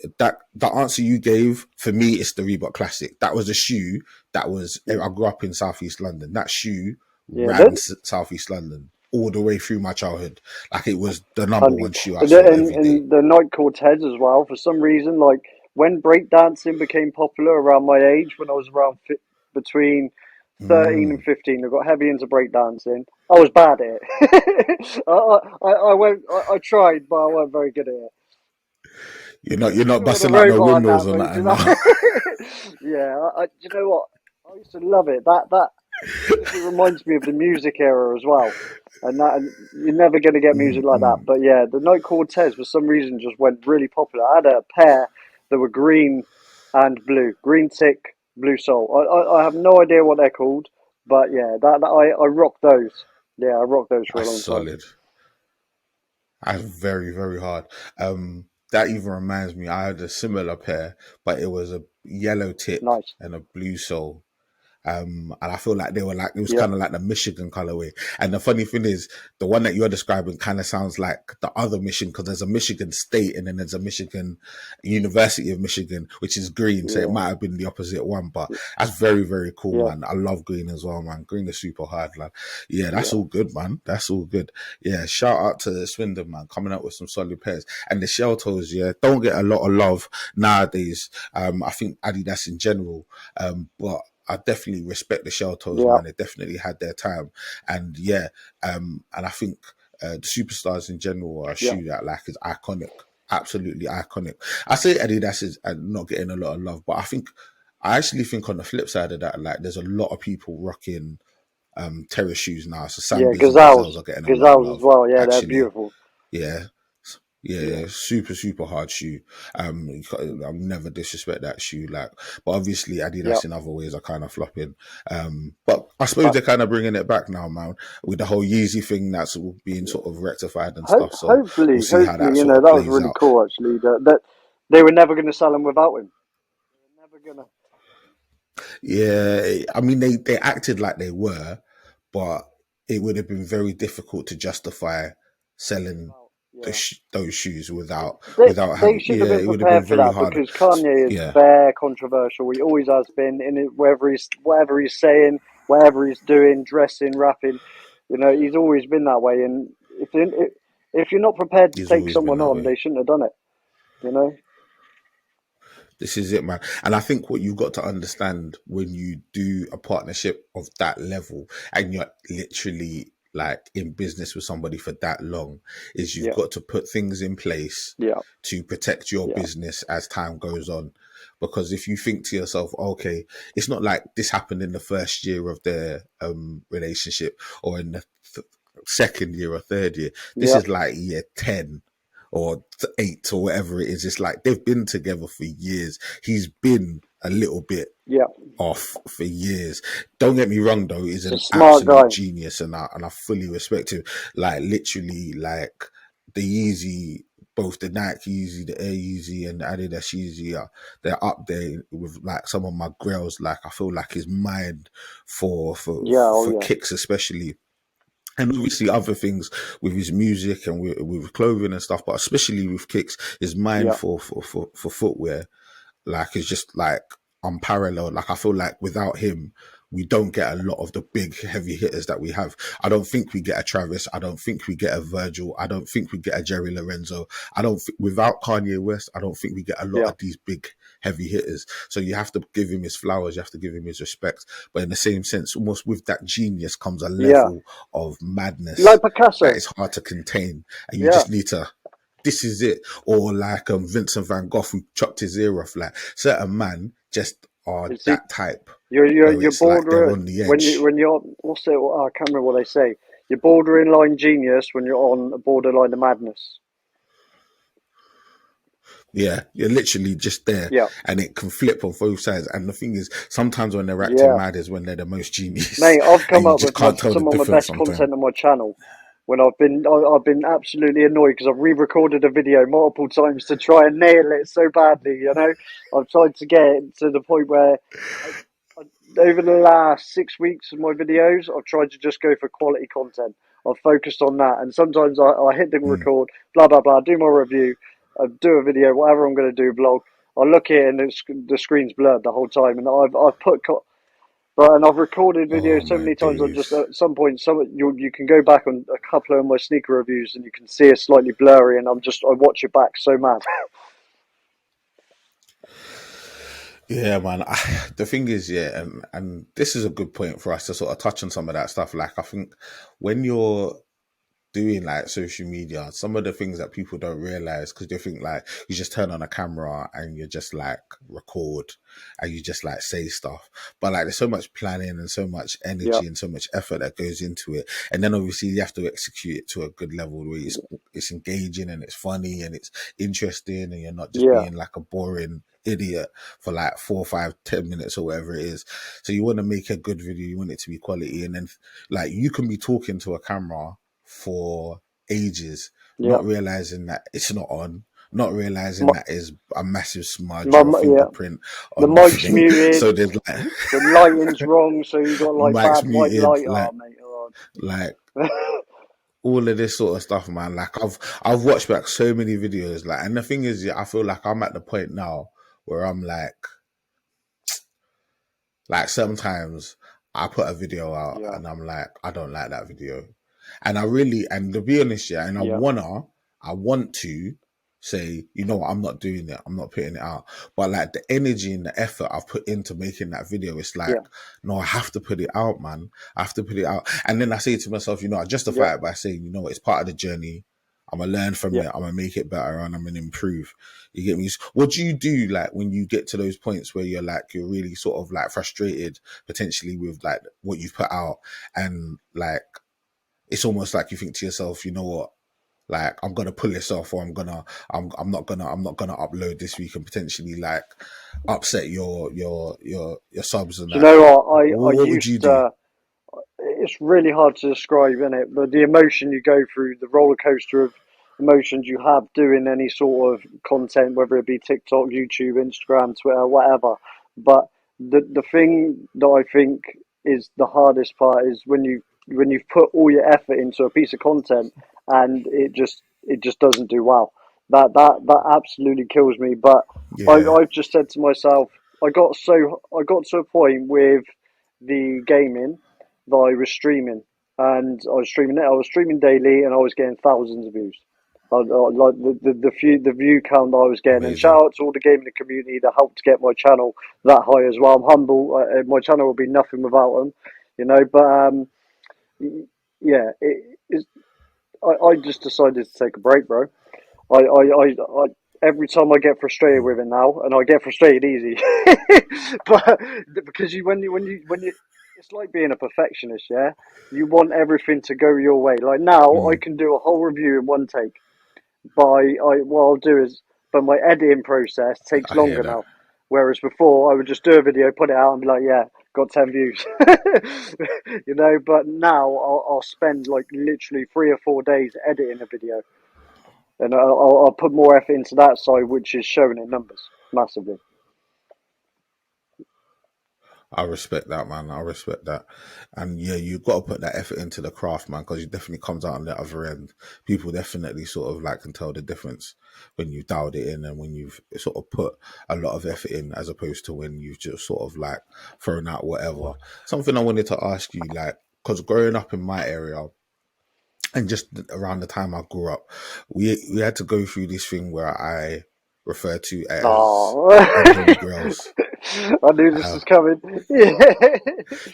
answer you gave for me is the Reebok Classic. That was a shoe that was. I grew up in Southeast London. That shoe Yeah, ran Southeast London all the way through my childhood. Like it was the number 100. one shoe I And, saw and every day. and the Nike Cortez as well. For some reason, like when breakdancing became popular around my age, when I was around between 13 and Mm. 15, I got heavy into breakdancing. I was bad at it. I tried, but I wasn't very good at it. You're not Bit of a busting out no robot at windmills that or point, you nothing know. now. Yeah, you know what? I used to love it. That because it reminds me of the music era as well. And you're never going to get music like that. Mm. But yeah, the Nike Cortez for some reason just went really popular. I had a pair that were green and blue, green tick, blue sole. I have no idea what they're called, but yeah, I rocked those. Yeah, I rocked those for a That's long time. solid. That's very, very hard. That even reminds me, I had a similar pair, but it was a yellow tip Nice. and a blue sole. And I feel like they were like, it was Yeah, kind of like the Michigan colorway. And the funny thing is, the one that you're describing kind of sounds like the other Michigan, because there's a Michigan State and then there's a Michigan University of Michigan, which is green. So it yeah, might have been the opposite one, but that's very, very cool, yeah, man. I love green as well, man. Green is super hard, man. Yeah, that's yeah, all good, man. That's all good. Yeah, shout out to Swindon, man, coming out with some solid pairs. And the shell toes, yeah, don't get a lot of love nowadays. I think Adidas in general, but I definitely respect the shell toes, yeah, man. They definitely had their time, and yeah, and I think the superstars in general are a yeah, shoe that like is iconic, absolutely iconic. I say Adidas is not getting a lot of love, but I actually think on the flip side of that, like there's a lot of people rocking terrace shoes now. So yeah. Sambis and Gazelles are getting a lot of Gazelles as love, well. Yeah, they're actually. beautiful. Yeah, Yeah, yeah, super, super hard shoe. I'll never disrespect that shoe. Like, but obviously yeah. Adidas in other ways are kind of flopping. But I suppose But they're kind of bringing it back now, man, with the whole Yeezy thing that's all being sort of rectified and stuff. So we'll see how hopefully, that sort of that was plays really out. cool. Actually, that they were never going to sell him without him. They were never going to. Yeah, I mean they acted like they were, but it would have been very difficult to justify selling Yeah. those shoes without They having. should have Yeah, been it would have been prepared for very that hard. because Kanye is Yeah. very controversial. He always has been in it, whatever he's saying, whatever he's doing, dressing, rapping. He's always been that way. And if you're not prepared to He's take always been someone that on, way. they shouldn't have done it. You know? This is it, man. And I think what you've got to understand when you do a partnership of that level and you're literally like in business with somebody for that long is you've Yeah, got to put things in place yeah, to protect your yeah, business as time goes on. Because if you think to yourself, okay, it's not like this happened in the first year of their relationship or in the second year or third year. This yeah, is like year 10 or 8 or whatever it is. It's like they've been together for years. He's been a little bit yeah. off for years. Don't get me wrong though, he's He's a an smart absolute guy. genius and I fully respect him. Like literally like the Yeezy, both the Nike Yeezy, the Air Yeezy and the Adidas Yeezy they're up there with like some of my grails. Like I feel like his mind Yeah, oh for yeah, kicks especially, and obviously other things with his music and with clothing and stuff, but especially with kicks, his mind yeah, for footwear, like is just like unparalleled. Like I feel like without him, we don't get a lot of the big heavy hitters that we have. I don't think we get a Travis. I don't think we get a Virgil. I don't think we get a Jerry Lorenzo. Without Kanye West, I don't think we get a lot yeah, of these big heavy hitters. So you have to give him his flowers. You have to give him his respect. But in the same sense, almost with that genius comes a yeah. level of madness Like that Picasso. is hard to contain, and you Yeah. just need to. This is it. Or like Vincent van Gogh who chopped his ear off. Like certain man just are You see, that type where you're it's like they're border on the when you edge. when you're what's it? Oh, I can't remember what they say. You're borderline genius when you're on a borderline of madness. Yeah, you're literally just there, Yeah, and it can flip on both sides. And the thing is, sometimes when they're acting yeah, mad is when they're the most genius, mate. I've and come you up just with can't tell the some of my difference best sometimes. content on my channel when I've been absolutely annoyed because I've re-recorded a video multiple times to try and nail it so badly. I've tried to get it to the point where I, over the last 6 weeks of my videos, I've tried to just go for quality content. I've focused on that, and sometimes I hit the Mm. record, blah blah blah, do my review, do a video, whatever I'm going to do, vlog. I look here and the screen's blurred the whole time, and I've put right, and I've recorded Oh videos so my many times. I just days. at some point, you can go back on a couple of my sneaker reviews, and you can see it's slightly blurry, and I watch it back so mad. Yeah, man. The thing is, yeah, and this is a good point for us to sort of touch on some of that stuff. Like, I think when you're doing like social media, some of the things that people don't realize because they think like you just turn on a camera and you just like record and you just like say stuff. But like there's so much planning and so much Yeah, energy and so much effort that goes into it. And then obviously you have to execute it to a good level where it's engaging and it's funny and it's interesting and you're not just yeah, being like a boring idiot for like 4, 5, 10 minutes or whatever it is. So you want to make a good video, you want it to be quality, and then like you can be talking to a camera for ages, yeah, not realizing that it's not on, not realizing My, that is a massive smudge my, or a yeah, fingerprint the on the mic's thing. muted, So there's like the lighting's wrong, so you got like mic's bad white muted, light. Oh, mate, like oh. all of this sort of stuff, man. Like I've watched back so many videos, like, and the thing is, yeah, I feel like I'm at the point now where I'm like sometimes I put a video out Yeah, and I'm like, I don't like that video. And I really, and to be honest, yeah, and yeah, I want to say, you know what, I'm not doing it. I'm not putting it out. But like the energy and the effort I've put into making that video, it's like, yeah, no, I have to put it out, man. I have to put it out. And then I say to myself, you know, I yeah, justify it by saying, you know what, it's part of the journey. I'm gonna learn from yeah. it. I'm gonna make it better and I'm gonna improve. You get me? What do you do like when you get to those points where you're really sort of like frustrated potentially with like what you've put out and like it's almost like you think to yourself, you know what? Like I'm gonna pull this off, or I'm not gonna upload this week and potentially like upset your subs and Do you that. know what? I What would you used do? to. It's really hard to describe, isn't it? But the emotion you go through, the roller coaster of emotions you have doing any sort of content, whether it be TikTok, YouTube, Instagram, Twitter, whatever. But the thing that I think is the hardest part is when you've put all your effort into a piece of content and it just doesn't do well. That absolutely kills me. But Yeah, I've just said to myself, I got to a point with the gaming that I was streaming, and I was streaming daily, and I was getting thousands of views. Like the view count that I was getting, and shout amazing. out to all the gaming community that helped get my channel that high as well. I'm humble. My channel would be nothing without them, you know. But yeah, it is. I just decided to take a break, bro. I every time I get frustrated Mm. with it now, and I get frustrated easy, but because when you, it's like being a perfectionist. Yeah, you want everything to go your way. Like now, I Mm. can do a whole review in one take. But what I'll do is, but my editing process takes I hear longer that. now. Whereas before, I would just do a video, put it out, and be like, yeah, got 10 views, you know. But now I'll spend like literally 3 or 4 days editing a video and I'll put more effort into that side, which is showing in numbers massively. I respect that, man. I respect that. And yeah, you've got to put that effort into the craft, man, because it definitely comes out on the other end. People definitely sort of like can tell the difference when you've dialed it in and when you've sort of put a lot of effort in as opposed to when you've just sort of like thrown out whatever. Something I wanted to ask you, like, because growing up in my area, and just around the time I grew up, we had to go through this thing where I refer to as Oh, unholy grails. I knew this was coming. Yeah,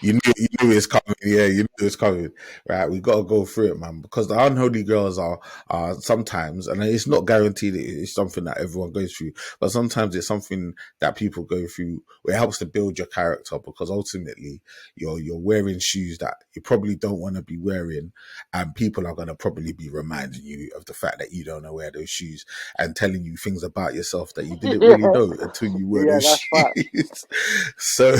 You knew it's coming. Yeah, you knew it's coming. Right, we got to go through it, man, because the unholy girls are sometimes, and it's not guaranteed it's something that everyone goes through, but sometimes it's something that people go through where it helps to build your character, because ultimately you're wearing shoes that you probably don't want to be wearing, and people are going to probably be reminding you of the fact that you don't know wear those shoes and telling you things about yourself that you didn't really yeah, know until you wear yeah. those That's facts. shoes. So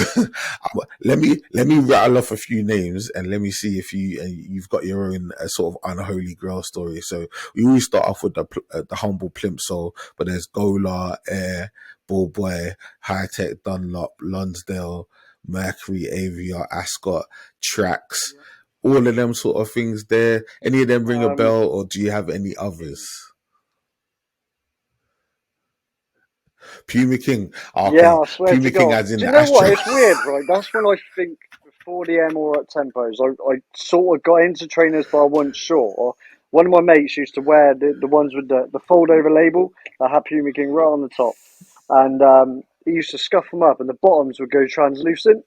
let me rattle off a few names and let me see if you've got your own sort of unholy grail story. So we always start off with the humble plimsoll, but there's Gola, Air, Ball Boy, High Tech, Dunlop, Lonsdale, Mercury, Aviar, Ascot, Trax. All of them sort of things there. Any of them ring a Um, bell, or do you have any others? Puma King. yeah, Okay. I swear Puma to King God. as in Do you the know what? Astro. It's weird, right? That's when I think before the M or at tempos, I sort of got into trainers, but I wasn't sure. One of my mates used to wear the ones with the fold over label that had Puma King right on the top, and he used to scuff them up, and the bottoms would go translucent.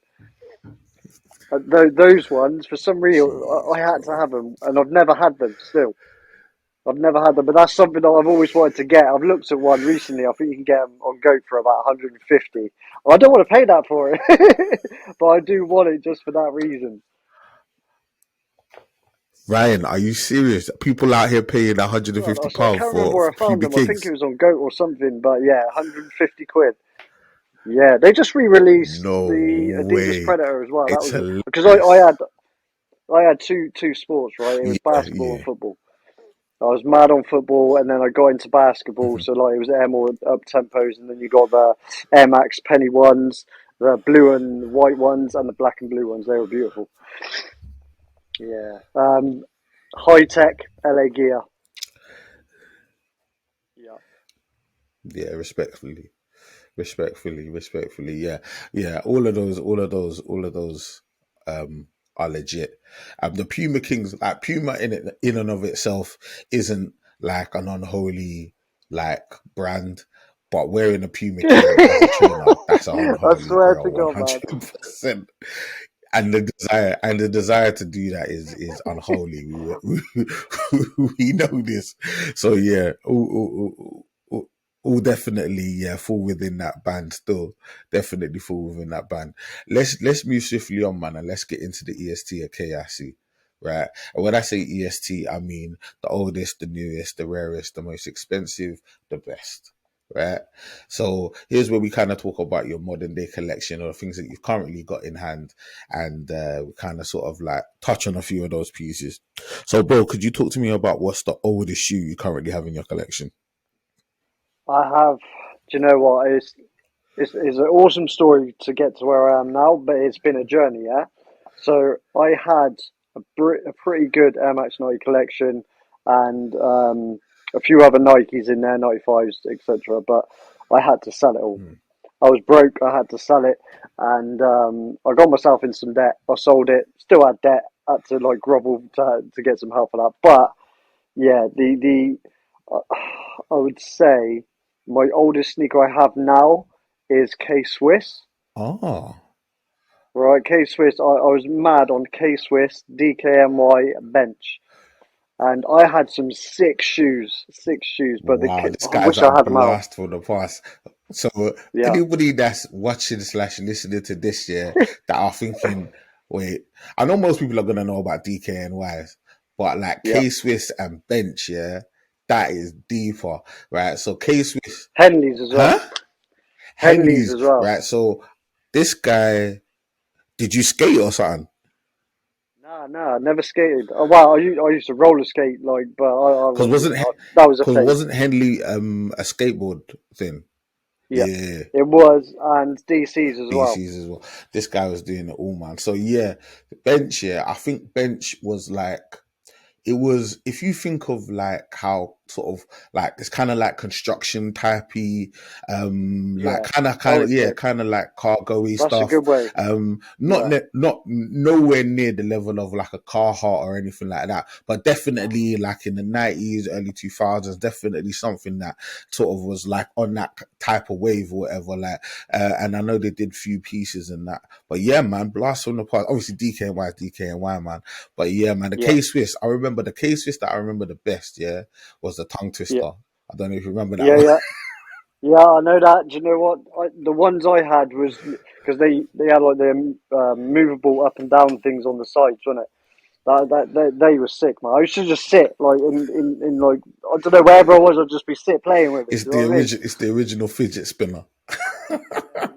Those ones, for some reason, I Jeez, had to bro. have them, and I've never had them still. I've never had them, but that's something that I've always wanted to get. I've looked at one recently. I think you can get them on Goat for about 150. I don't want to pay that for it, but I do want it just for that reason. Ryan, are you serious? People out here paying God, I £150 can't remember for where I found Puma them. I think it Kings? was on Goat or something, but yeah, 150 quid. Yeah, they just re-released No the Adidas way. Predator as well. That It's was it because hilarious. I had two sports, right? It was Yeah, basketball and yeah. football. I was mad on football, and then I got into basketball. Mhm. So like it was Air more up tempos, and then you got the Air Max penny ones, the blue and white ones, and the black and blue ones. They were beautiful. Yeah. High tech LA gear. Yeah. Yeah, respectfully. Yeah, yeah. All of those are legit. The Puma Kings, like Puma in and of itself, isn't like an unholy like brand, but wearing a Puma King as a trainer, that's an I unholy swear grail, to one God, man. hundred percent. And the desire to do that is unholy. We know this. So yeah, all definitely fall within that band. Still definitely fall within that band. Let's move swiftly on, man, and let's get into the EST of KIC. Right, and when I say EST, I mean the oldest, the newest, the rarest, the most expensive, the best. Right. So here's where we kind of talk about your modern day collection or things that you've currently got in hand, and we kind of sort of like touch on a few of those pieces. So, bro, could you talk to me about what's the oldest shoe you currently have in your collection? I have. Do you know what? It's an awesome story to get to where I am now, but it's been a journey. Yeah. So I had a pretty good Air Max 90 collection, and a few other Nikes in there, 95s, etc. But I had to sell it all. Hmm. I was broke. I had to sell it, and I got myself in some debt. I sold it. Still had debt. Had to like grovel to get some help for that. But yeah, the uh, I would say my oldest sneaker I have now is K Swiss. Oh, Right, K Swiss. I was mad on K Swiss DKNY bench, and I had some sick shoes. But wow, this I guy's wish a I had them out. blast from the past. So Yeah, anybody that's watching slash listening to this year that are thinking, wait, I know most people are gonna know about DKNYs, but like yeah. K Swiss and Bench, yeah, that is deeper, right? So K Swiss, Henleys as well. huh? Henleys Henleys, as well. right? So this guy, did you skate or something? Nah, never skated. Oh, wow, I used to roller skate, like, but I Because wasn't, that was a phase. wasn't Henley a skateboard thing? Yeah, Yeah, it was, and DC's as well. BCs as well. This guy was doing it all, man. So yeah, Bench. Yeah, I think Bench was like it was if you think of like how sort of like it's kind of like construction typey, like Yeah, kind of old yeah, school. kind of like cargo-y That's a stuff. good way. Not Yeah, not nowhere near the level of like a Carhartt or anything like that, but no, definitely like in the 90s, early 2000s, definitely something that sort of was like on that type of wave or whatever. Like, and I know they did few pieces and that, but yeah, man, blast from the past. Obviously, DKNY is DKNY, man. But yeah, man, the yeah, K Swiss. I remember the K Swiss that I remember the best. Yeah, was the tongue yeah, twister. I don't know if you remember that yeah, one. yeah. Yeah, I know that. Do you know what? The ones I had was because they had like the movable up and down things on the sides, wasn't it? They were sick, man. I used to just sit like in like I don't know wherever I was, I'd just be sit playing with it. It's Do you know the what I mean? original. It's the original fidget spinner.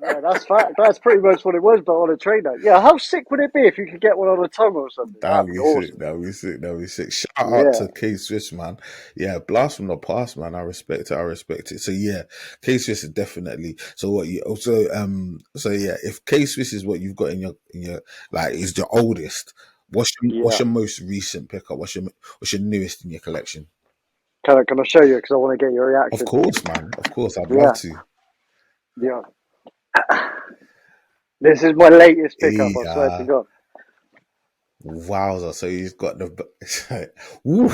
Yeah, that's fact. That's pretty much what it was, but on a trainer. Yeah, how sick would it be if you could get one on a tongue or something? That'd That'd be be sick. awesome. That'd be sick. That'd be sick. Shout out Yeah, to K Swiss, man. Yeah, blast from the past, man. I respect it. I respect it. So yeah, K Swiss is definitely. So what you also So yeah, if K Swiss is what you've got in your like is the oldest. What's yeah. your most recent pickup? What's your newest in your collection? Can I show you? Because I want to get your Of reaction. course, man. Of course, I'd love Yeah, to. yeah. This is my latest pickup. I swear to Yeah. God. Wowzer. So he's got the woo,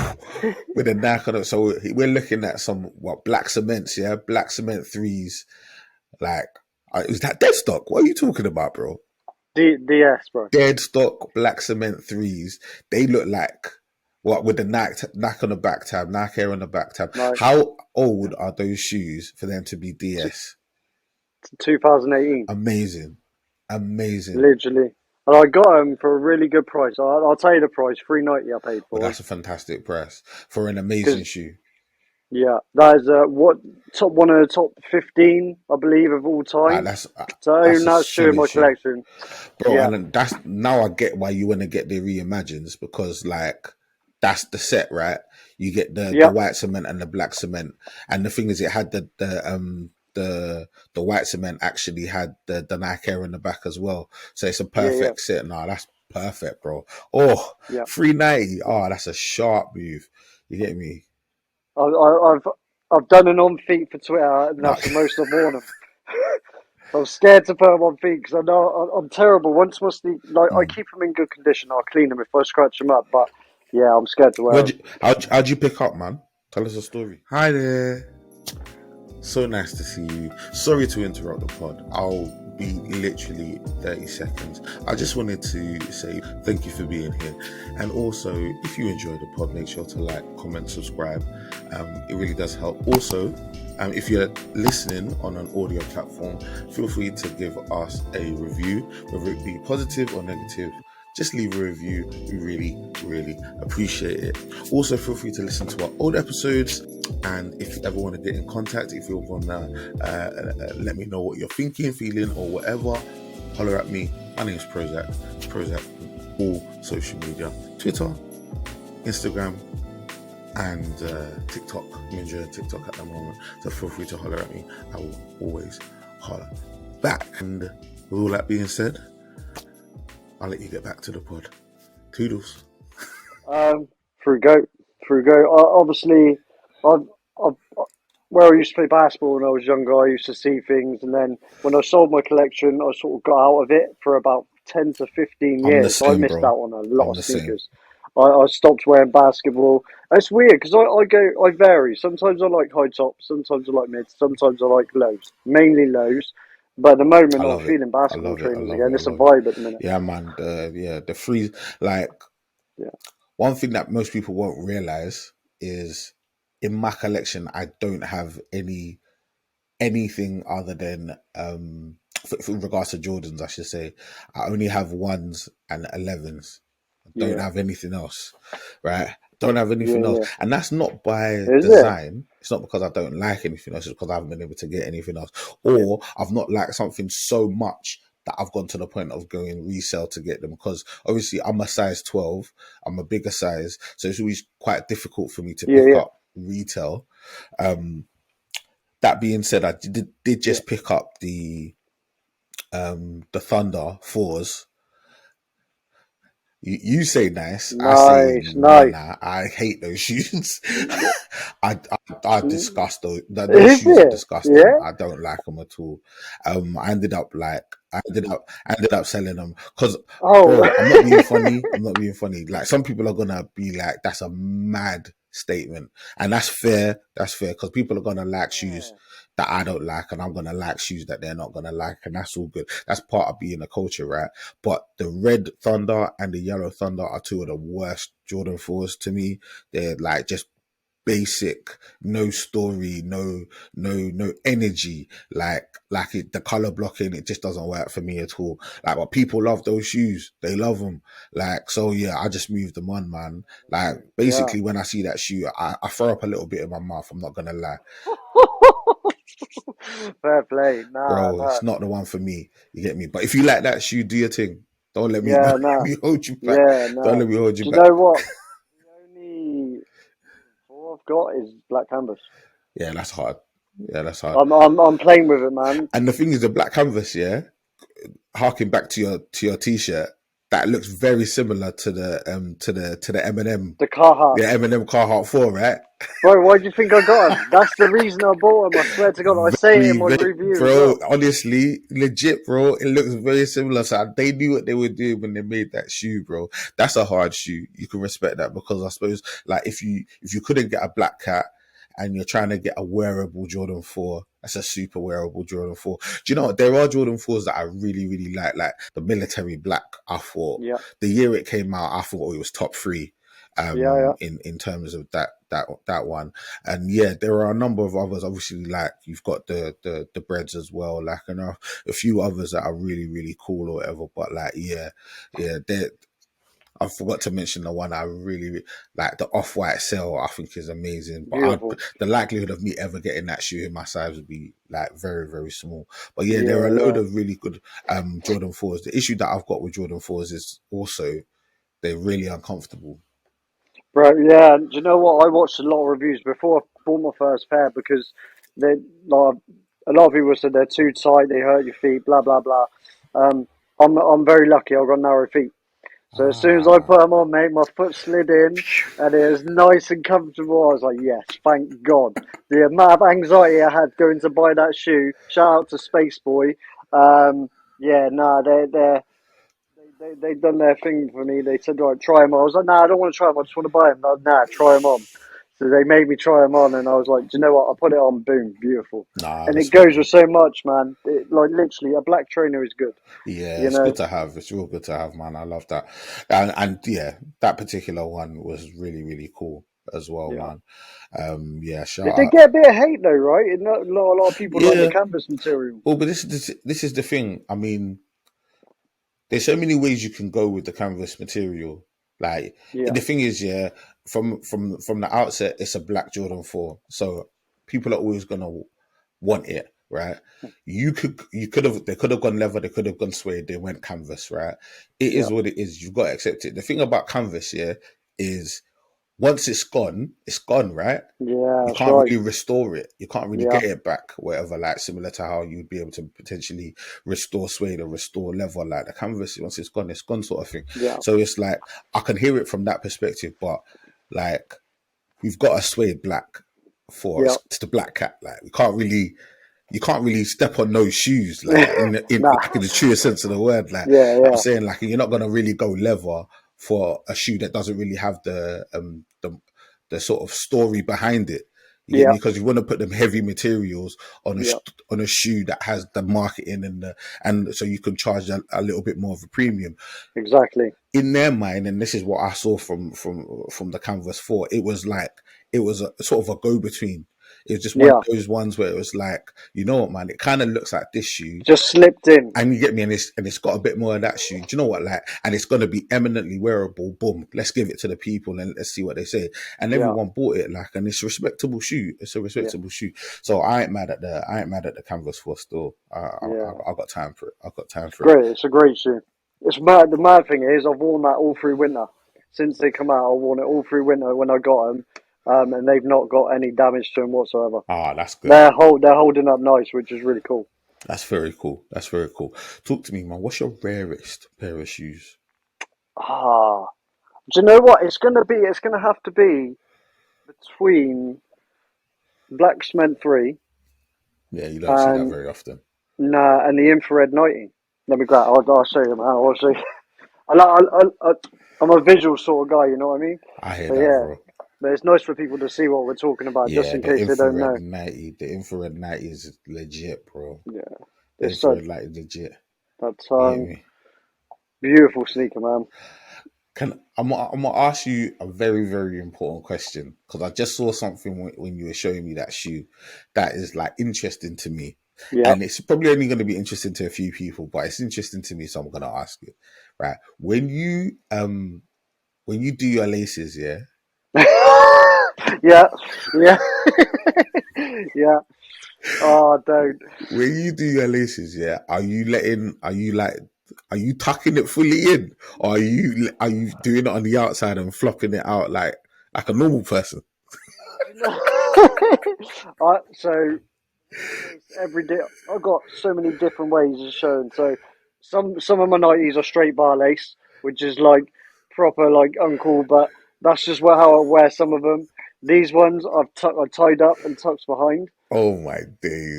with a knack on it. So we're looking at some what black cements, yeah, black cement threes. Like, is that dead stock? What are you talking about, bro? DS, bro. Dead stock black cement threes. They look like what with the knack on the back tab, knack air on the back tab. Like How old are those shoes for them to be DS? 2018, Amazing, amazing. literally. And I got them for a really good price. I'll tell you the price, 390 I paid Well, for them. that's a fantastic price for an amazing Because shoe. yeah, that is what top one of the top 15, I believe, of all Like time. that's To own that's a that shoe in solid my shoe, collection, bro. yeah, And then now I get why you want to get the reimagines because like that's the set, right? You get the Yep. white cement and the black cement. And the thing is, it had the white cement actually had the Nike Air in the back as well. So it's a Yeah. perfect sit. Nah, that's perfect, bro. Oh, Yeah. 390. Oh, that's a sharp move. You get me? I've done an on feet for Twitter, and Nah. that's the most I've worn them. I'm scared to put them on feet because I know I'm terrible. Once my sneak, like I keep them in good condition, I'll clean them if I scratch them up. But yeah, I'm scared to wear them. How'd you pick up, man? Tell us a story. Hi there. So nice to see you. Sorry to interrupt the pod. I'll be literally 30 seconds. I just wanted to say thank you for being here. And also, if you enjoy the pod, make sure to like, comment, subscribe. It really does help. Also, if you're listening on an audio platform, feel free to give us a review, whether it be positive or negative. Just leave a review. We really, really appreciate it. Also, feel free to listen to our old episodes. And if you ever want to get in contact, if you want to let me know what you're thinking, feeling, or whatever, holler at me. My name is PROZECH. PROZECH on all social media: Twitter, Instagram, and TikTok. I'm enjoying TikTok at the moment, so feel free to holler at me. I will always holler back. And with all that being said, I'll let you get back to the pod. Toodles. Through goat, through goat. Obviously, I've where I used to play basketball when I was younger, I used to see things, and then when I sold my collection, I sort of got out of it for about 10 to 15 years. I'm the So I same, missed bro. out on a lot I'm of the same. sneakers. I stopped wearing basketball. It's weird because I vary. Sometimes I like high tops, sometimes I like mids, sometimes I like lows, mainly lows. But at the I moment, I'm love it. feeling I basketball love it. I trainers love it. again. I It's a love it. vibe at the minute. Yeah, man. The free, like, Yeah, one thing that most people won't realize is in my collection, I don't have anything other than for regards to Jordans, I should say. I only have ones and 11s. I don't yeah, have anything else, right? Don't have anything else, yeah. and that's not by Is it? design. It's not because I don't like anything else. It's because I haven't been able to get anything else, Yeah, or I've not liked something so much that I've gone to the point of going resell to get them. Because obviously I'm a size 12, I'm a bigger size, so it's always quite difficult for me to yeah, pick yeah, up retail. Um, that being said, I did yeah. just pick up the Thunder fours. You say nice, I say Nice, nice. nah. I hate those shoes. I disgust those Is shoes are it? disgusting. Yeah. I don't like them at all. I ended up selling them because, Oh. bro, I'm not being funny. I'm not being funny. Like, some people are gonna be like, that's a mad statement, and that's fair. That's fair because people are gonna like shoes Yeah. that I don't like, and I'm gonna like shoes that they're not gonna like, and that's all good. That's part of being a culture, right? But the red Thunder and the yellow Thunder are two of the worst Jordan 4s to me. They're like just basic, no story, no energy. The color blocking, it just doesn't work for me at all. Like, but people love those shoes. They love them. Like, so yeah, I just moved them on, man. Like, Yeah. basically when I see that shoe, I throw up a little bit in my mouth. I'm not gonna lie. Fair play. Nah, Bro, nah. it's not the one for me. You get me? But if you like that shoe, do your thing. Don't Yeah, let nah. me hold you back. Yeah, Don't nah. let me hold you Do you back. know what? The only four I've got is black canvas. Yeah, that's hard. Yeah, that's hard. I'm playing with it, man. And the thing is, the black canvas, yeah, harking back to your t-shirt, that looks very similar to the Eminem, The Carhartt. yeah, Eminem Carhartt 4, right? Bro, why do you think I got them? That's the reason I bought them. I swear to God, I say it in Very, my very, review as bro. well. Honestly, legit, bro. It looks very similar. So they knew what they were doing when they made that shoe, bro. That's a hard shoe. You can respect that because I suppose, like, if you couldn't get a black cat and you're trying to get a wearable Jordan 4, that's a super wearable Jordan 4. Do you know what? There are Jordan 4s that I really, really like the military black. I thought Yeah, the year it came out, I thought it was top three yeah, yeah. in terms of that one. And yeah, there are a number of others. Obviously, like, you've got the breads as well, like, and a few others that are really, really cool or whatever. But like, yeah, I forgot to mention the one I really like, the off-white cell. I think is amazing, but Beautiful. the likelihood of me ever getting that shoe in my size would be like very, very small. But yeah, there are Yeah, a load yeah. of really good Jordan 4s. The issue that I've got with Jordan 4s is also they're really uncomfortable. Bro, yeah. Do you know what? I watched a lot of reviews before I bought my first pair because they like a lot of people said they're too tight, they hurt your feet, blah blah blah. Um, I'm very lucky. I've got narrow feet, so as soon as I Ah, put them on, mate, my foot slid in and it was nice and comfortable. I was like, yes, thank God. The amount of anxiety I had going to buy that shoe. Shout out to Space Boy. Yeah, nah, they done their thing for me. They said, right, try them on. I was like, nah, I don't want to try them. I just want to buy them. Like, nah, try them on. So they made me try them on, and I was like, do you know what? I put it on, boom, beautiful. nah, I And it respect goes with it. so much, man. Like literally, a black trainer is good. Yeah, You it's know? good to have. It's real good to have, man. I love that. And yeah, that particular one was really, really cool as well, Yeah. man. Yeah, They shout did out. get a bit of hate though, right? And not a lot of people like the Yeah. canvas material. Well, but this is the thing. I mean, there's so many ways you can go with the canvas material. Like Yeah, the thing is, yeah, from the outset, it's a black Jordan 4, so people are always gonna want it, right? You could have they could have gone leather, they could have gone suede, they went canvas, right? It yeah, is what it is. You've got to accept it. The thing about canvas, yeah, is once it's gone, right? yeah. You That's can't right. really restore it. You can't really Yeah, get it back, whatever, like similar to how you'd be able to potentially restore suede or restore leather. Like the canvas, once it's gone sort of thing. yeah, So it's like I can hear it from that perspective, but like we've got a suede black for yeah. us. It's the black cat. Like we can't really you can't really step on those shoes like in Nah. like in the truest sense of the word. Like Yeah, I'm yeah, saying, like you're not gonna really go leather for a shoe that doesn't really have the sort of story behind it. You get yeah, me? Because you want to put them heavy materials yeah. on a shoe that has the marketing and so you can charge a little bit more of a premium Exactly. in their mind, and this is what I saw from the Canvas 4, it was like it was a sort of a go between. It was just one of Yeah. those ones where it was like, you know what, man, it kind of looks like this shoe, Just slipped in. and you get me, and it's got a bit more of that shoe. Do you know what, like, and it's gonna be eminently wearable. Boom, let's give it to the people and let's see what they say. And Yeah, everyone bought it, like, and it's a respectable shoe. It's a yeah, respectable shoe. So I ain't mad at the Canvas 4 still. yeah. I got time for it. I got time It's for it. great. It's a great shoe. It's mad. The mad thing is, I've worn that all through winter. Since they come out, I've worn it all through winter when I got them, and they've not got any damage to them whatsoever. Ah, that's good. They're holding up nice, which is really cool. That's very cool. That's very cool. Talk to me, man. What's your rarest pair of shoes? Ah, do you know what? It's gonna have to be between Black Cement 3 Yeah, you don't see that and very often. nah, and the Infrared 90. Let me grab. I'll show you, man. I'll show you. I'm a visual sort of guy. You know what I mean? I hear So that, yeah. bro. But it's nice for people to see what we're talking about, just Yeah, in case they don't know. the infrared 90 is legit, bro. Yeah, The it's such infrared light is legit. that You get me? beautiful sneaker, man. I'm gonna ask you a very very important question because I just saw something when you were showing me that shoe that is like interesting to me, Yeah, and it's probably only going to be interesting to a few people, but it's interesting to me, so I'm gonna ask you, right? When you do your laces, yeah. yeah, yeah, yeah. Oh, don't. When you do your laces, yeah, are you tucking it fully in, or are you doing it on the outside and flopping it out like a normal person? Do you know? So lace every day. I've got so many different ways of showing. So some of my nineties are straight bar lace, which is like proper like uncool, but that's just how I wear some of them. These ones I've tied up and tucked behind. Oh my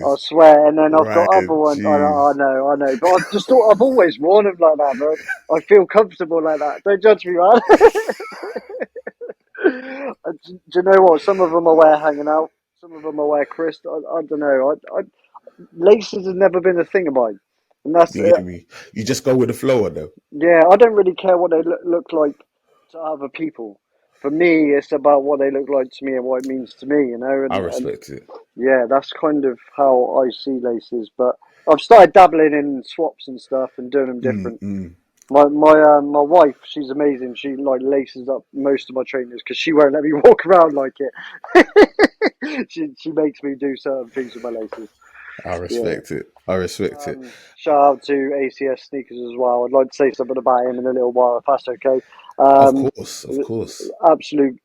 I days! swear, and then I've got other Ryan, ones. jeez. I know, but I've just thought I've always worn them like that, bro. I feel comfortable like that. Don't judge me, man. Do you know what? Some of them I wear hanging out. Some of them I wear crisp. I don't know. Laces has never been a thing of mine, and that's You get me? You just go with the flow, though. yeah. I don't really care what they look like to other people. For me, it's about what they look like to me and what it means to me, you know. I And respect it. yeah, that's kind of how I see laces. But I've started dabbling in swaps and stuff and doing them different. Mm. My wife, she's amazing. She like laces up most of my trainers because she won't let me walk around like it. She makes me do certain things with my laces. I Yeah. respect it. I respect it. Shout out to ACS sneakers as well. I'd like to say something about him in a little while if that's okay. Of Um, course, of course. Absolute.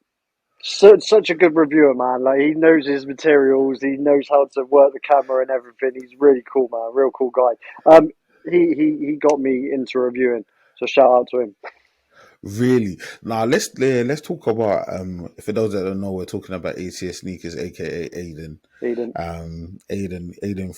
Such a good reviewer, man. Like he knows his materials, he knows how to work the camera and everything. He's really cool, man. Real cool guy. He got me into reviewing, so shout out to him. Really? Now let's talk about for those that don't know, we're talking about ACS sneakers, aka Aiden. Eden. Aiden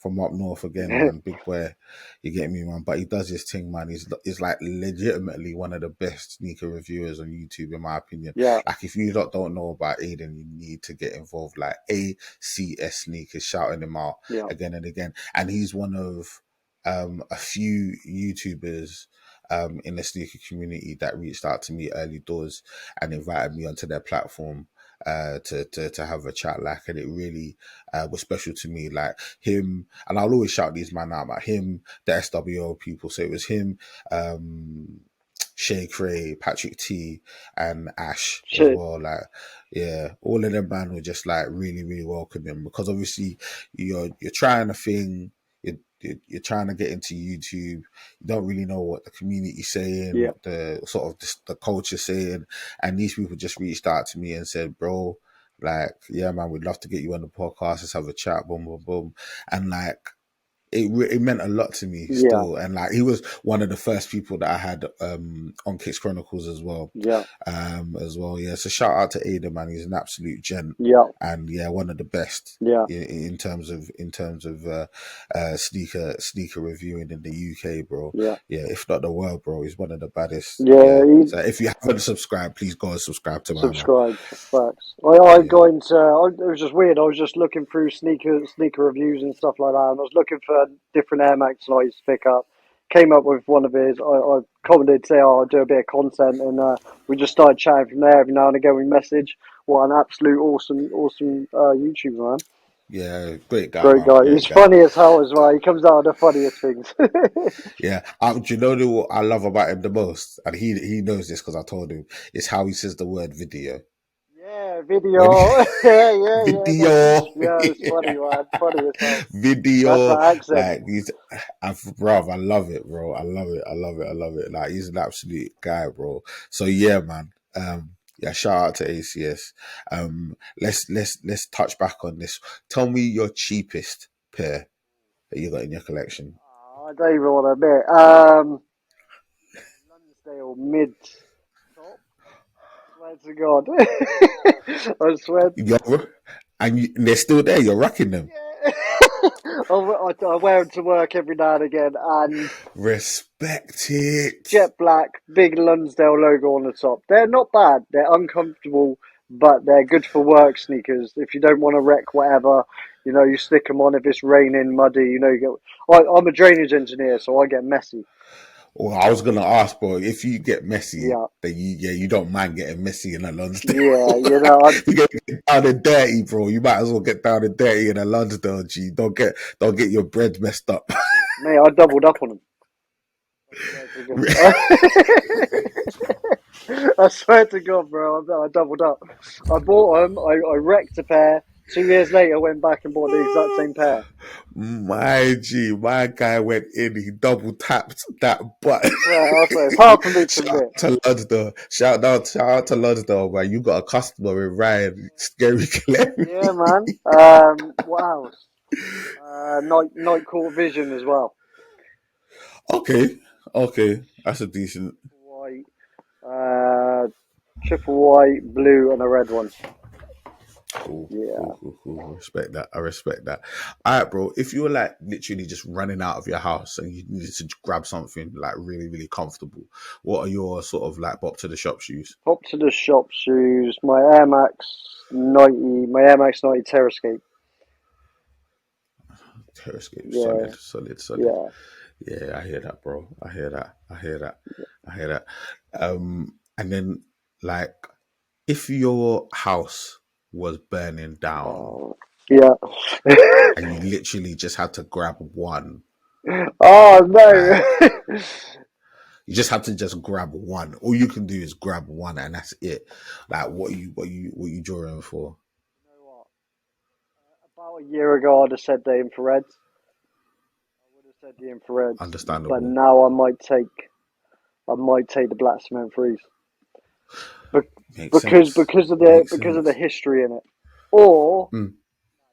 from up north again, man. Big boy, you get me, man. But he does his thing, man. He's like legitimately one of the best sneaker reviewers on YouTube, in my opinion. Yeah, Like if you don't know about Aiden, you need to get involved. Like ACS sneakers, shouting him out yeah, again and again. And he's one of a few YouTubers in the sneaker community that reached out to me early doors and invited me onto their platform to have a chat, like, and it really was special to me, like him. And I'll always shout these man out, about him, the SWO people. So it was him, Shay Cray, Patrick T, and Ash as shit. well. Like, yeah, all of them man were just like really, really welcoming, because obviously you're trying a thing. You're trying to get into YouTube. You don't really know what the community's saying, Yeah, what the sort of the culture's saying, and these people just reached out to me and said, "Bro, like, yeah, man, we'd love to get you on the podcast. Let's have a chat." Boom, boom, boom, and like it meant a lot to me yeah, still. And like he was one of the first people that I had on Kicks Chronicles as well. yeah, Yeah. So shout out to Ada, man. He's an absolute gent, yeah, and yeah, one of the best yeah, in terms of sneaker reviewing in the UK, bro. yeah. Yeah, if not the world, bro. He's one of the baddest. Yeah, Yeah. he So if you haven't subscribed, please go and subscribe to my man. subscribed. Facts. I Yeah. got into. It was just weird. I was just looking through sneaker reviews and stuff like that, and I was looking for different Air Max I used to pick up. Came up with one of his. I commented, say, "Oh, I'll do a bit of content," and we just started chatting from there. Every now and again, we message. What an absolute awesome YouTuber, man. Yeah, great guy, Great man. guy. He's Great guy. funny as hell as well. He comes out with the funniest things. Yeah, do you know what I love about him the most? And he knows this because I told him. It's how he says the word video. Yeah, When video. Yeah. That's video, yeah. It's funny, man. Funny as hell. That's video, the accent. like bro, I love it, bro. I love it. I love it. I love it. Like he's an absolute guy, bro. So yeah, man. Yeah, shout out to ACS. Let's touch back on this. Tell me your cheapest pair that you got in your collection. I don't even want to admit. Lonsdale mid top. Swear to God. I swear. They're still there. You're rocking them. Yeah. I wear them to work every now and again, and Respect it. jet black, big Lonsdale logo on the top. They're not bad. They're uncomfortable, but they're good for work sneakers. If you don't want to wreck whatever, you stick them on if it's raining, muddy. You get. I'm a drainage engineer, so I get messy. Well, I was gonna ask, bro, if you get messy, Yeah, then you don't mind getting messy in a Lonsdale. yeah. You get down and dirty, bro. You might as well get down and dirty in a Lonsdale, G. Don't get your bread messed up. Mate, I doubled up on them. I swear to God. I swear to God, bro. I doubled up. I bought them. I wrecked a pair. 2 years later, went back and bought the exact same pair. My guy went in, he double tapped that button. I swear, it's hard for me to Shout admit. out to Lonsdale. Shout out to Lonsdale, man. You got a customer in Ryan, Scary Cleary. Yeah, man. What else? Night Court Vision as well. Okay, that's a decent. White, triple white, blue, and a red one. Cool, Yeah. cool, cool, cool. Respect that. I respect that. All right, bro. If you were like literally just running out of your house and you needed to grab something like really, really comfortable, what are your sort of like bop to the shop shoes? Hop to the shop shoes. My Air Max 90 Terrascape. Terrascape, Yeah, solid. yeah. Yeah, I hear that, bro. I hear that. And then like, if your house was burning down Oh, yeah. and you literally just had to grab one, Oh like no. you just have to just grab one. All you can do is grab one, and that's it. Like, what you drawing for? You know what? About a year ago, I'd have said the infrareds. I would have said the infrareds, but Understandable. now I might take the black cement freeze. Be- Makes sense. because of Makes the sense. history in it, or Mm.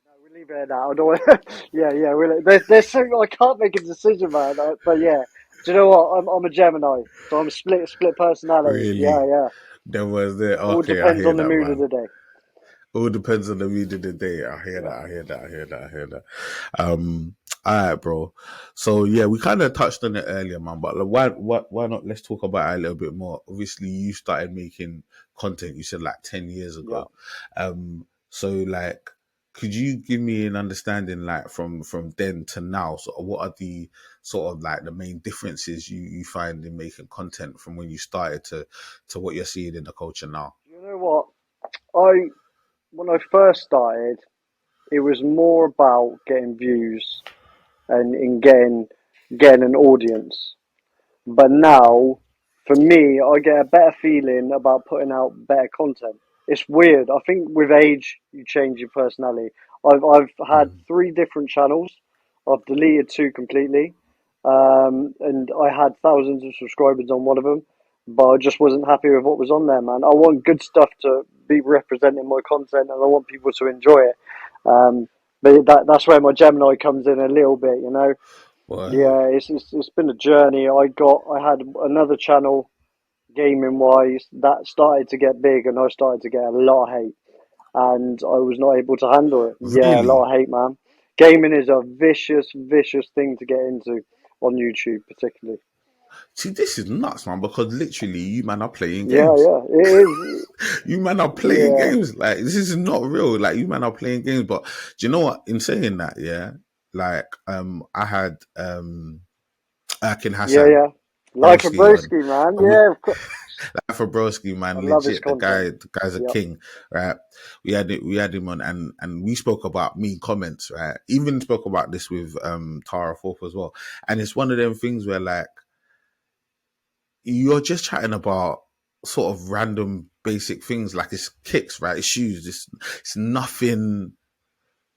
no, we leave it at that. I don't want, yeah, yeah. There's so I can't make a decision, man. But yeah, do you know what? I'm a Gemini, so I'm a split personality. Yeah, Really? yeah. There was there. All Okay, I depends hear on the that, mood of man. the day. All depends on the mood of the day. I hear that. Yeah, I hear that. I hear that. I hear that. All right, bro. So yeah, we kind of touched on it earlier, man. But like, why not? Let's talk about it a little bit more. Obviously, you started making content. You said like 10 years yeah. ago. So like, could you give me an understanding, like from then to now? So what are the sort of like the main differences you find in making content from when you started to what you're seeing in the culture now? You know what? I When I first started, it was more about getting views and in getting an audience. But now, for me, I get a better feeling about putting out better content. It's weird. I think with age, you change your personality. I've had Mm. 3 different channels. I've deleted 2 completely, and I had thousands of subscribers on one of them, but I just wasn't happy with what was on there, man. I want good stuff to be representing my content, and I want people to enjoy it. But that's where my Gemini comes in a little bit, you know. Well, Yeah, it's been a journey. I had another channel gaming wise that started to get big, and I started to get a lot of hate, and I was not able to handle it. Yeah, a lot really? of hate, man. Gaming is a vicious thing to get into on YouTube, particularly. See, this is nuts, man, because literally you man are playing Yeah, games. yeah, it is. You man are playing Yeah, games. Like, this is not real. Like, you man are playing games. But do you know what? In saying that, yeah, like, I had Akin yeah, Hassan yeah. Like a Broski on, broski, man. and we Yeah, of course. like for Broski, I man, love his legit, content. the guy's a Yep, king, right? We had him on, and we spoke about mean comments, right? Even spoke about this with Tara Forth as well. And it's one of them things where like you're just chatting about sort of random basic things like it's kicks, right? It's shoes. It's nothing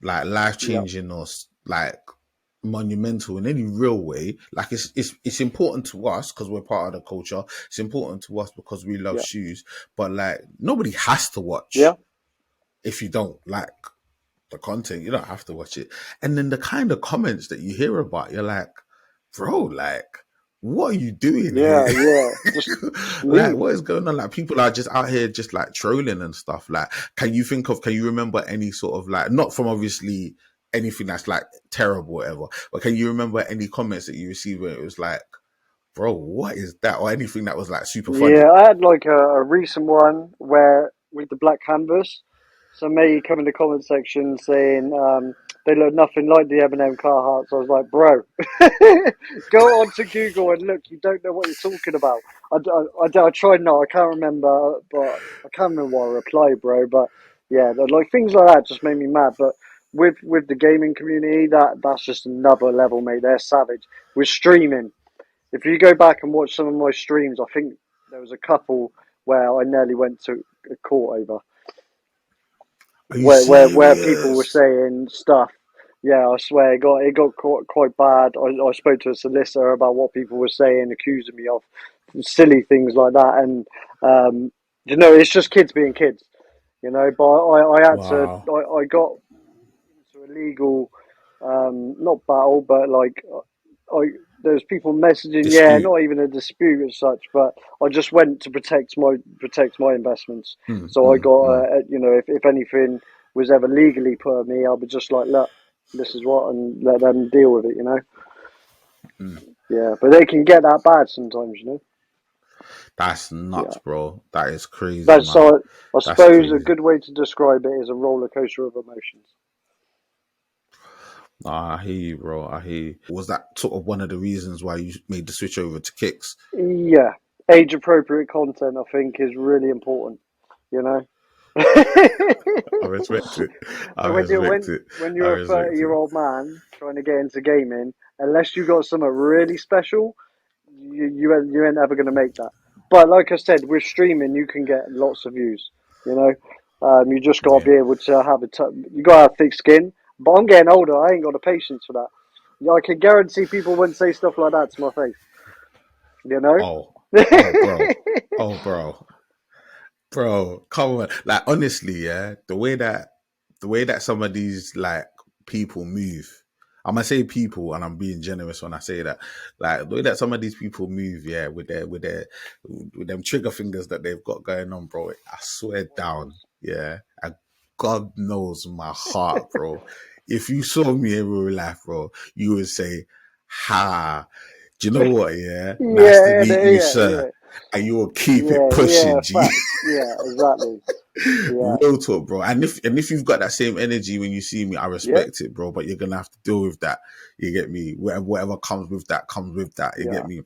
like life yep, changing or like monumental in any real way. Like it's important to us because we're part of the culture. It's important to us because we love yep, shoes. But like nobody has to yeah, watch if you don't like the content. You don't have to watch it. And then the kind of comments that you hear about, you're like, bro, like, what are you doing here? yeah, yeah. Just Like, leave. what is going on? Like, people are just out here just like trolling and stuff. Like, can you remember any sort of like, not from obviously anything that's like terrible, or whatever, but can you remember any comments that you received where it was like, bro, what is that? Or anything that was like super funny? Yeah, I had like a recent one where with the black canvas, somebody come in the comment section saying they look nothing like the M&M Carhartts. I was like, bro, go onto Google and look. You don't know what you're talking about. I tried not. I can't remember, but I can't remember what I replied, bro. But yeah, like things like that just made me mad. But with the gaming community, that's just another level, mate. They're savage. With streaming. If you go back and watch some of my streams, I think there was a couple where I nearly went to a court over Are you where people were serious? saying stuff. Yeah, I swear it got quite bad. I spoke to a solicitor about what people were saying, accusing me of silly things like that, and you know, it's just kids being kids, you know. But I had to. Wow. I got into a legal, not battle, but like I there's people messaging, yeah, Dispute. not even a dispute as such, but I just went to protect my investments. Mm, So I mm, got, mm, you know, if anything was ever legally put on me, I'll be just like, look, this is what, and let them deal with it, you know. mm. Yeah, but they can get that bad sometimes, you know. That's nuts, Yeah, bro. That is crazy, that's man. so. I That's suppose a crazy. good way to describe it is a roller coaster of emotions. I hear you, bro. I hear you. Was that sort of one of the reasons why you made the switch over to kicks? Yeah, age appropriate content I think is really important, you know. I respect it. I So respect it. when I you're a 30 respect year it. old man trying to get into gaming, unless you got something really special, you ain't ever gonna make that. But like I said, with streaming, you can get lots of views. You know, you just gotta Yeah. be able to have you gotta have thick skin. But I'm getting older. I ain't got the patience for that. Yeah, I can guarantee people wouldn't say stuff like that to my face. You know. Oh. Oh, bro. Oh, bro. bro, come on. Like honestly, yeah, the way that some of these like people move. I'm gonna say people, and I'm being generous when I say that. Like the way that some of these people move, yeah, with them trigger fingers that they've got going on, bro. I swear down, yeah, and God knows my heart, bro. If you saw me in real life, bro, you would say, "Ha, do you know what? Yeah, nice to Yeah, meet you, yeah, sir." yeah, And you will keep it yeah. pushing, G. Facts. Yeah, exactly. Yeah, Real talk, bro. And if you've got that same energy when you see me, I yeah, respect it, bro. But you're gonna have to deal with that. You get me? Whatever comes with that comes with that. You yeah, get me?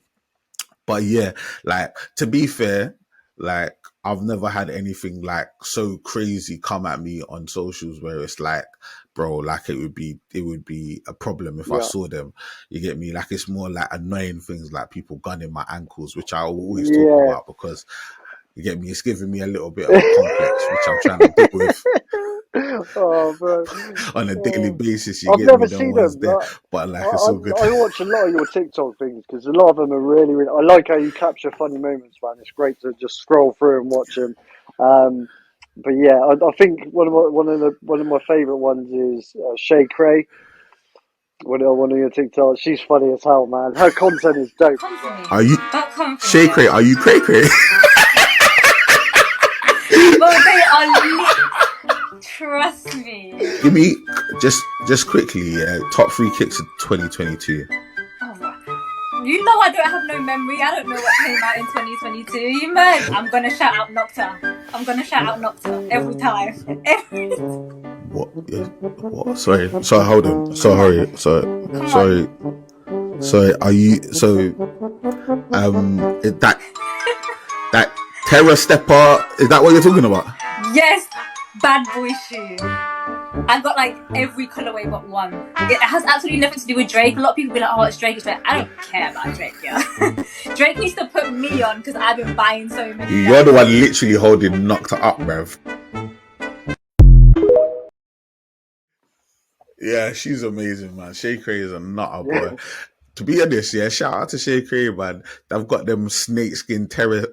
But yeah, like to be fair, like I've never had anything like so crazy come at me on socials where it's like, bro, like it would be a problem if I yeah, saw them. You get me? Like it's more like annoying things like people gunning my ankles, which I always talk yeah. about because you get me, it's giving me a little bit of a complex, which I'm trying to deal with Oh, bro. on a daily Oh. basis. You I've get me, never them seen ones them. there, but I, like it's I, all good. I watch a lot of your TikTok things because a lot of them are really, really. I like how you capture funny moments, man. It's great to just scroll through and watch them. Um, but yeah, I think one of my favorite ones is Shay Cray. One of your TikToks. She's funny as hell, man. Her content is dope Come as for well. me. Are you Don't come for me, Shay Cray? yeah. Are you cray cray? But they are trust me. Give me just quickly, top three kicks of 2022. Oh, you know I don't have no memory. I don't know what came out in 2022. You mad? I'm gonna shout out Nocta. I'm gonna shout out Nocta every time. What? What? Sorry. Hold on. Come Sorry. on. Sorry. Come Sorry. on. Sorry. Are you so? That Terror Stepper, is that what you're talking about? Yes, bad boy shoe. I got like every colorway but one. It has absolutely nothing to do with Drake. A lot of people be like, "Oh, it's Drake." It's Drake. I don't care about Drake, yeah. Drake needs to put me on because I've been buying so many. You're the one literally holding knocked up, bruv. Yeah, she's amazing, man. Shay Cray is a nutter, boy. Yeah. To be honest, yeah, shout out to Shay Cray, man. They've got them snakeskin terror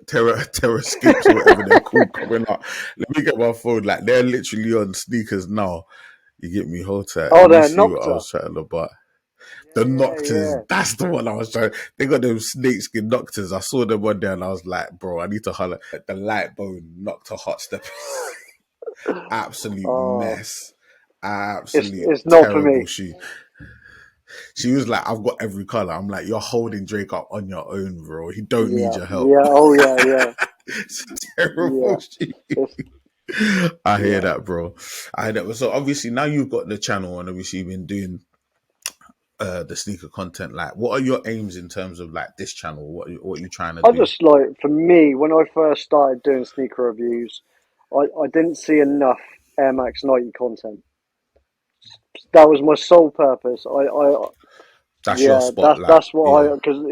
skips or whatever they're called coming up. Let me get my phone. Like they're literally on sneakers now. You get me, hold tight. Oh, Let me they're see what I Nocta. was trying about. The Yeah, Nocters, yeah, that's the one I was trying. They got them snakeskin Nocters. I saw them one day and I was like, bro, I need to holler. The light bone Nocta hot step. yeah. Absolute Oh, mess. it's Absolute it's not for terrible me. shoe. She was like, I've got every color. I'm like, you're holding Drake up on your own, bro. He don't need Yeah, your help. yeah. Oh, yeah, yeah, It's a terrible yeah. shoe. It's I hear yeah, that, bro. I hear that. So obviously now you've got the channel and obviously you've been doing the sneaker content. Like, what are your aims in terms of like this channel? What are you trying to I do? just like for me when I first started doing sneaker reviews, I didn't see enough Air Max 90 content. That was my sole purpose. That's your Yeah, spot, like, that's what yeah. I because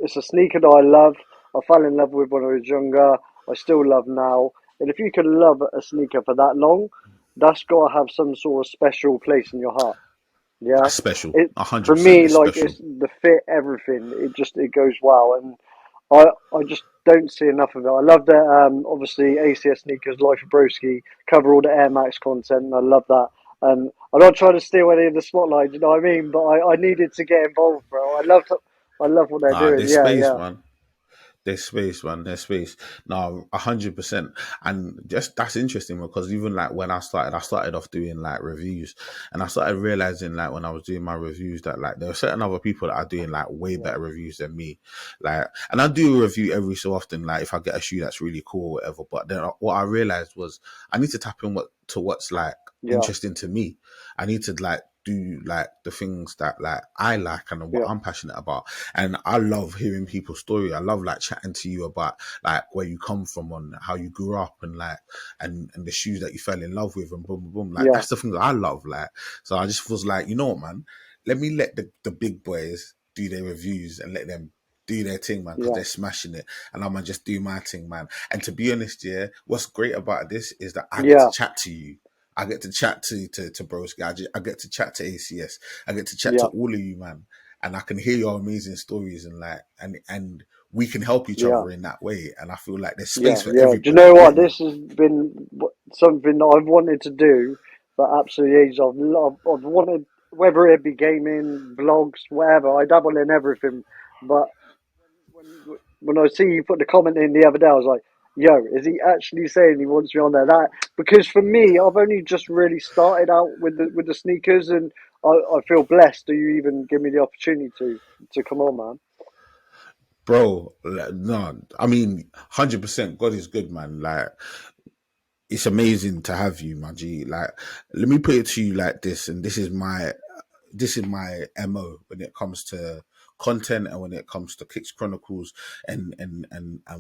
it's a sneaker that I love. I fell in love with when I was younger. I still love now. And if you can love a sneaker for that long, that's got to have some sort of special place in your heart. Yeah, That's special. it for 100% me is like special. it's the fit, everything. It goes well, and I just don't see enough of it. I love that. Obviously, ACS sneakers, Life of Broski cover all the Air Max content, and I love that. And I'm not trying to steal any of the spotlight. You know what I mean? But I needed to get involved, bro. I love what they're Nah, doing. there's Yeah, space, yeah, man. There's space, man. There's space. No, 100%. And just that's interesting because even like when I started off doing like reviews, and I started realizing like when I was doing my reviews that like there are certain other people that are doing like way yeah, better reviews than me. Like, and I do a review every so often, like if I get a shoe that's really cool or whatever. But then what I realized was I need to tap in what's like yeah, interesting to me. I need to like do like the things that like I like and what yeah, I'm passionate about. And I love hearing people's story. I love like chatting to you about like where you come from and how you grew up and like and the shoes that you fell in love with and boom boom boom. Like yeah, that's the thing that I love. Like so I just was like, you know what, man, let me let the big boys do their reviews and let them do their thing, man, because yeah, they're smashing it, and I'm gonna just do my thing, man. And to be honest, yeah, what's great about this is that I get to yeah, chat to you. I get to chat to Broski. I get to chat to ACS. I get to chat to yeah, all of you, man. and I can hear your amazing stories, and like, and we can help each yeah, other in that way. And I feel like there's yeah, space for yeah. Do you everybody. know You what? get me? This has been something that I've wanted to do for absolutely ages. I've wanted, whether it be gaming, vlogs, whatever. I dabble in everything, but when I see you put the comment in the other day, I was like, "Yo, is he actually saying he wants me on there?" That because for me, I've only just really started out with the sneakers, and I feel blessed. Do you even give me the opportunity to come on, man? Bro, like, no, I mean, 100%. God is good, man. Like, it's amazing to have you, my G. Like, let me put it to you like this, and this is my MO when it comes to content and when it comes to Kicks Chronicles and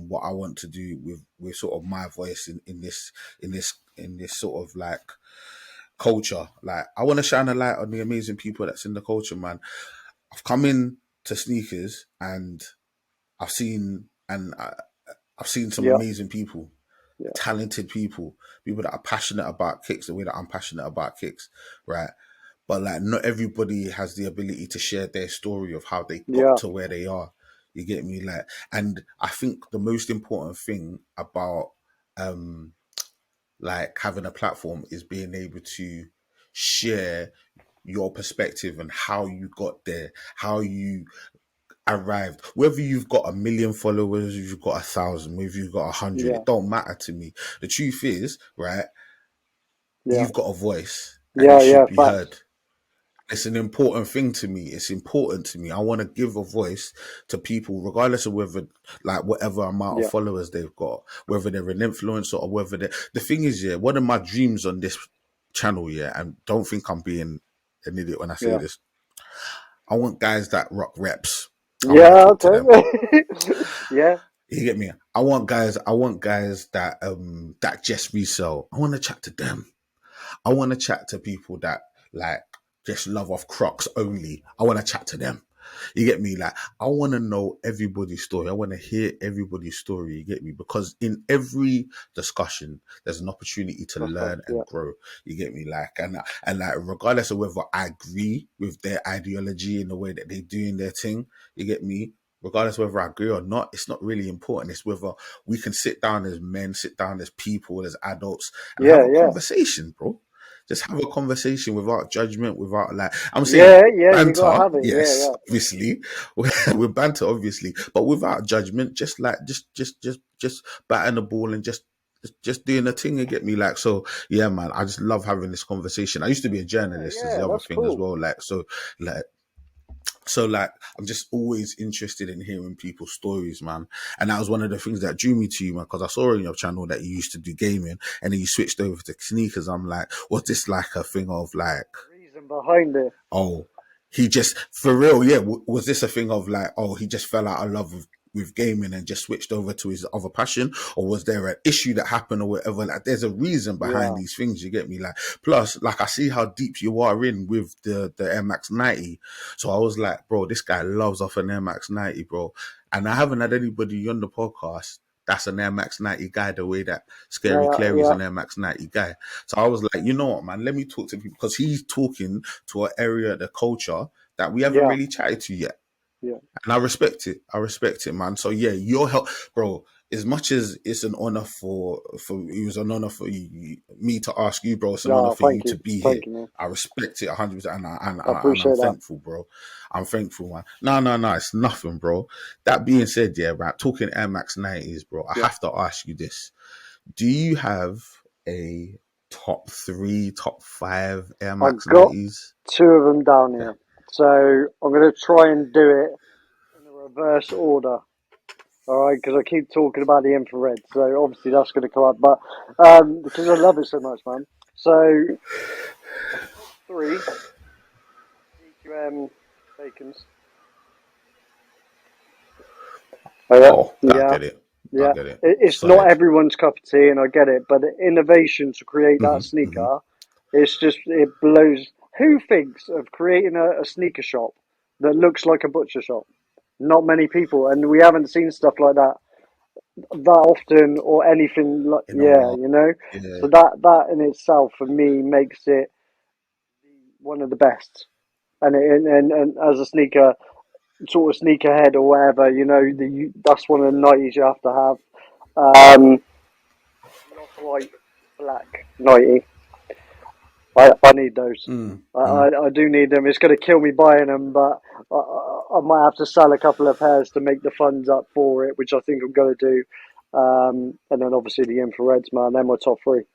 what I want to do with sort of my voice in this sort of like culture. Like, I want to shine a light on the amazing people that's in the culture, man. I've come in to sneakers and I've seen some Yeah, amazing people, yeah, talented people that are passionate about kicks the way that I'm passionate about kicks, right? But like, not everybody has the ability to share their story of how they got yeah, to where they are. You get me? Like, and I think the most important thing about like having a platform is being able to share your perspective and how you got there, how you arrived. Whether you've got 1 million followers, if you've got 1,000, whether you've got 100, yeah, it don't matter to me. The truth is, right? yeah, You've got a voice, and it yeah, should yeah. be heard. Facts. It's an important thing to me. It's important to me. I want to give a voice to people, regardless of whether, like, whatever amount of Yeah, followers they've got, whether they're an influencer or whether they're. The thing is, yeah, one of my dreams on this channel, yeah, and don't think I'm being an idiot when I say yeah, this. I want guys that rock reps. I want to yeah. talk to them. Okay. Yeah, You get me? I want guys that just resell. I want to chat to them. I want to chat to people that like just love off Crocs only. I want to chat to them. You get me? Like, I want to know everybody's story. I want to hear everybody's story. You get me? Because in every discussion, there's an opportunity to that's facts. learn Yeah, and grow. You get me? Like, and like, regardless of whether I agree with their ideology in the way that they doing their thing, you get me? Regardless of whether I agree or not, it's not really important. It's whether we can sit down as men, sit down as people, as adults, and have yeah, a yeah, conversation, bro. Just have a conversation without judgment, without like, I'm saying yeah, yeah. You gotta banter, have it. Yeah, yes, yeah, obviously, with banter, obviously, but without judgment, just like just batting the ball and just doing a thing and get me like. So yeah, man, I just love having this conversation. I used to be a yeah, journalist, is yeah. the other That's thing as cool. well. Like so I'm just always interested in hearing people's stories, man. And that was one of the things that drew me to you, man, because I saw on your channel that you used to do gaming and then you switched over to sneakers. I'm like, was this like a thing of like, Reason behind it. oh, he just, for real, yeah, was this a thing of like, oh, he just fell out of love with gaming and just switched over to his other passion? Or was there an issue that happened or whatever? Like, there's a reason behind Yeah, these things, you get me? Like, plus, like, I see how deep you are in with the Air Max 90. So I was like, bro, this guy loves off an Air Max 90, bro. And I haven't had anybody on the podcast that's an Air Max 90 guy the way that Scary yeah, Cleary is yeah, an Air Max 90 guy. So I was like, you know what, man, let me talk to people because he's talking to an area of the culture that we haven't yeah, really chatted to yet. yeah. And I respect it. I respect it, man. So yeah, your help, bro. As much as it's an honor for it was an honor for me to ask you, bro. It's an honor No, for you to be here. thank you, man. I respect it 100%, I and I'm appreciate that. thankful, bro. I'm thankful, man. No, it's nothing, bro. That being said, yeah, right. Talking Air Max 90s, bro. I Yeah, have to ask you this: do you have a top three, top five Air I've Max got 90s? two of them down Yeah. here, so I'm gonna try and do it in a reverse order. All right, because I keep talking about the infrared, so obviously that's going to come up. But because I love it so much, man. So top three DQM Bacons. Oh, yeah, Oh, I yeah, get it. I yeah. get it. It's not Solid. everyone's cup of tea, and I get it. But the innovation to create that Hmm. sneaker, it's just it blows. Who thinks of creating a sneaker shop that looks like a butcher shop? Not many people, and we haven't seen stuff like that often or anything like In a yeah, while. you know. Yeah. So that in itself for me makes it one of the best. And as a sneaker, sort of sneakerhead or whatever, you know, that's one of the 90s you have to have. Off-white, black 90. I need those. I do need them. It's going to kill me buying them, but I might have to sell a couple of pairs to make the funds up for it, which I think I'm going to do. And then obviously the infrareds, man. They're my top three.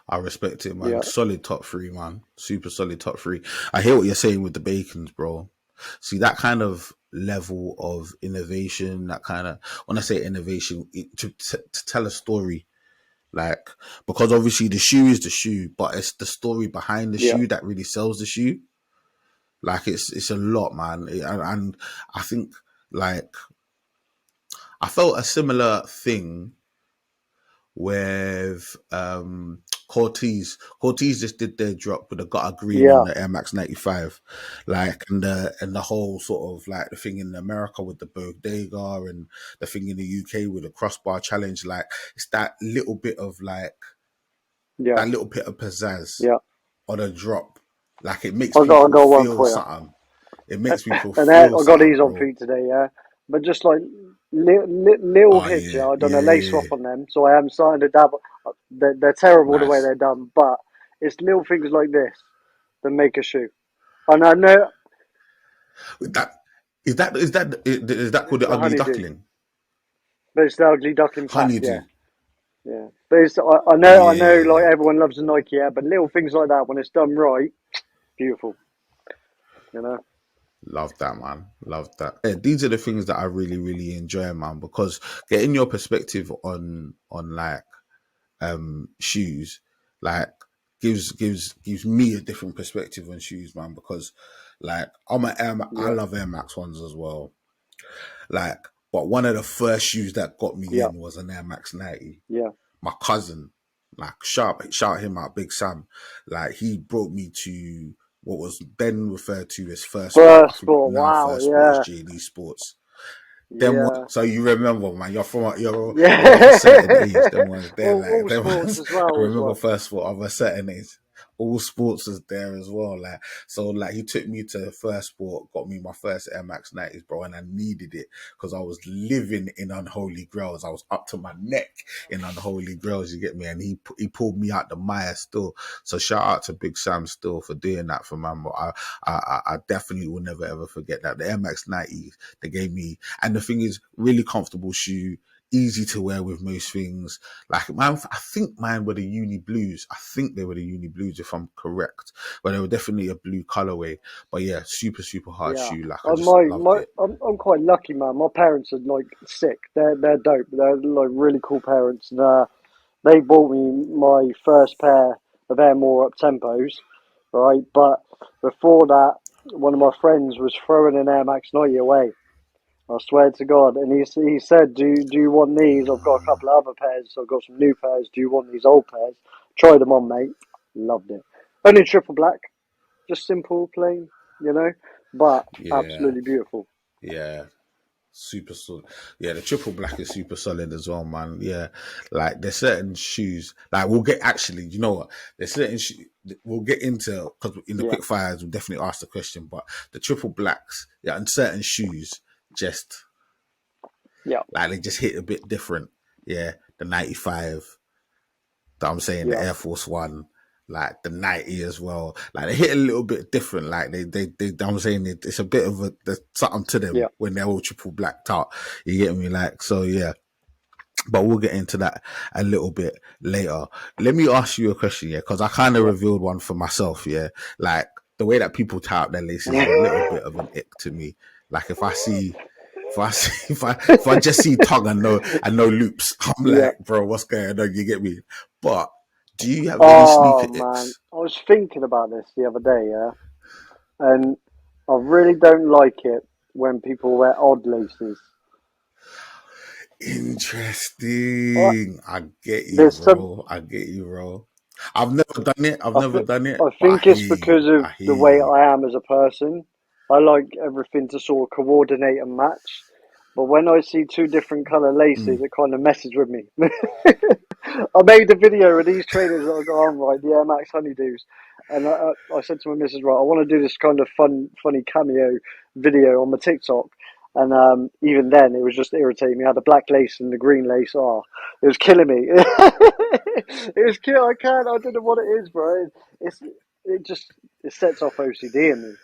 I respect it, man. Yeah. Solid top three, man. Super solid top three. I hear what you're saying with the bacons, bro. See, that kind of level of innovation, that kind of, when I say innovation, to tell a story, like, because obviously the shoe is the shoe, but it's the story behind the shoe that really sells the shoe. Like, it's a lot, man. And I think, like, I felt a similar thing with Cortez. Cortez just did their drop with the gutter green on the Air Max 95, like, and the whole sort of like the thing in America with the bodega and the thing in the UK with the crossbar challenge. Like, it's that little bit of like that little bit of pizzazz on a drop. Like, it makes people feel something. It makes people feel something. I got these on feet today, but just like little hits, I've done a lace swap on them, so I am starting to dabble. They're terrible the way they're done, but it's little things like this that make a shoe. And I know is that called the ugly duckling? But it's the ugly duckling pack, honeydew. Yeah. But it's, I know, like everyone loves a Nike, but little things like that when it's done right, beautiful. You know. Love that, man. Love that. Yeah, these are the things that I really, really enjoy, man, because getting your perspective on like shoes, like gives me a different perspective on shoes, man, because like I love Air Max ones as well. Like, but one of the first shoes that got me in was an Air Max 90. Yeah. My cousin, like, shout him out, Big Sam. Like, he brought me to what was then referred to as First Sport. Wow, First Sport is JD Sports. So you remember, man, you're of a certain age. Them ones there, like, them ones, as well, I remember First Sport of a certain age. All sports was there as well. Like, so like he took me to First Sport, got me my first Air Max 90s, bro, and I needed it because I was living in unholy grails. I was up to my neck in unholy grails, you get me? And he pulled me out the mire still. So shout out to Big Sam still for doing that for man. But I definitely will never ever forget that. The Air Max 90s, they gave me, and the thing is, really comfortable shoe. Easy to wear with most things. Like, man, I think mine were the Uni Blues. I think they were the Uni Blues, if I'm correct. But they were definitely a blue colorway. But yeah, super, super hard shoe. Like, I just loved it. I'm quite lucky, man. My parents are like sick. They're dope. They're like really cool parents. And they bought me my first pair of Air More Uptempos, right? But before that, one of my friends was throwing an Air Max 90 away. I swear to God. And he said, do you want these? I've got a couple of other pairs. I've got some new pairs. Do you want these old pairs? Tried them on, mate. Loved it. Only triple black. Just simple, plain, you know? But absolutely beautiful. Yeah. Super solid. Yeah, the triple black is super solid as well, man. Yeah. Like, there's certain shoes, like, we'll get, actually, you know what? There's certain we'll get into, because in the quick fires, we'll definitely ask the question, but the triple blacks, and certain shoes, just like, they just hit a bit different. The 95 that I'm saying, the Air Force One, like the 90 as well, like they hit a little bit different. Like they I'm saying it's a bit of there's something to them when they're all triple blacked out, you get me? Like, so but we'll get into that a little bit later. Let me ask you a question, because I kind of revealed one for myself. Like, the way that people tie up their laces is a little bit of an ick to me. Like, if I just see tongue and no loops, I'm like, bro, what's going on? You get me? But do you have any sneaker icks? I was thinking about this the other day, and I really don't like it when people wear odd laces. Interesting. I get you, bro. I've never done it. I think it's because of the way I am as a person. I like everything to sort of coordinate and match. But when I see two different colour laces, it kind of messes with me. I made a video of these trainers that I got on, right, the Air Max Honeydews. And I said to my missus, right, I want to do this kind of funny cameo video on my TikTok. And even then, it was just irritating me. I had the black lace and the green lace. Oh, it was killing me. It was killing. I don't know what it is, bro. It sets off OCD in me.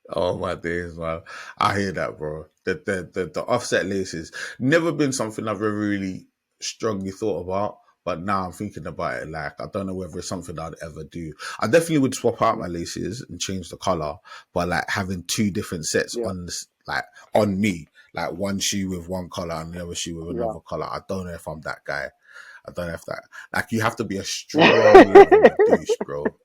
Oh my days, man! I hear that, bro. The offset laces never been something I've ever really strongly thought about, but now I'm thinking about it. Like, I don't know whether it's something I'd ever do. I definitely would swap out my laces and change the color, but like having two different sets Yeah, on this, like on me, like one shoe with one color and the other shoe with yeah. another color. I don't know if I'm that guy. I don't know if that, like, you have to be a strong level of douche, bro.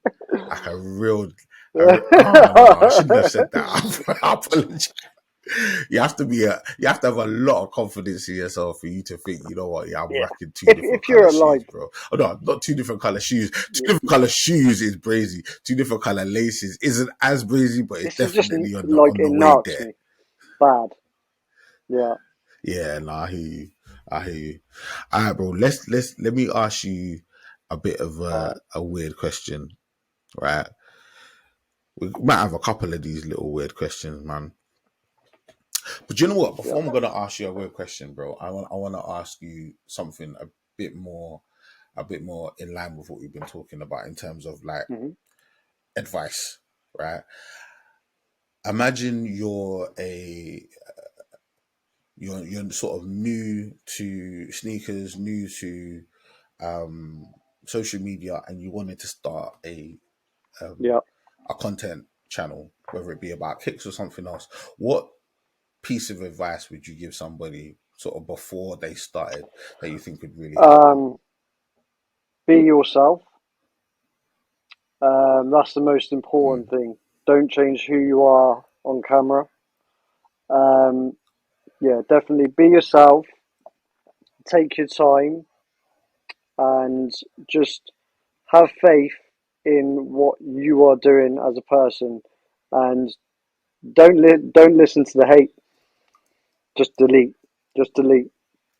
Like a real. Oh, I shouldn't have said that. I apologize. You have to have a lot of confidence in yourself for you to think, you know what, yeah, I'm Yeah. rocking two different If you're color a shoes, like, bro. Oh no, not two different color shoes. Two different color shoes is brazy. Two different color laces isn't as brazy, but it's this is just definitely like on it the way narks there. me bad. Yeah. Yeah, no, I hear you. I hear you. All right, bro. Let me ask you a bit of All right. a weird question, right? We might have a couple of these little weird questions, man. But you know what? Yeah. Before I'm gonna ask you a weird question, bro, I want to ask you something a bit more in line with what we've been talking about in terms of like Mm-hmm. advice, right? Imagine you're sort of new to sneakers, new to social media, and you wanted to start Yeah. a content channel, whether it be about kicks or something else. What piece of advice would you give somebody sort of before they started that you think would really help them? Be yourself. That's the most important Mm, thing. Don't change who you are on camera. Um, yeah, definitely be yourself. Take your time and just have faith in what you are doing as a person, and don't listen to the hate. Just delete. Just delete.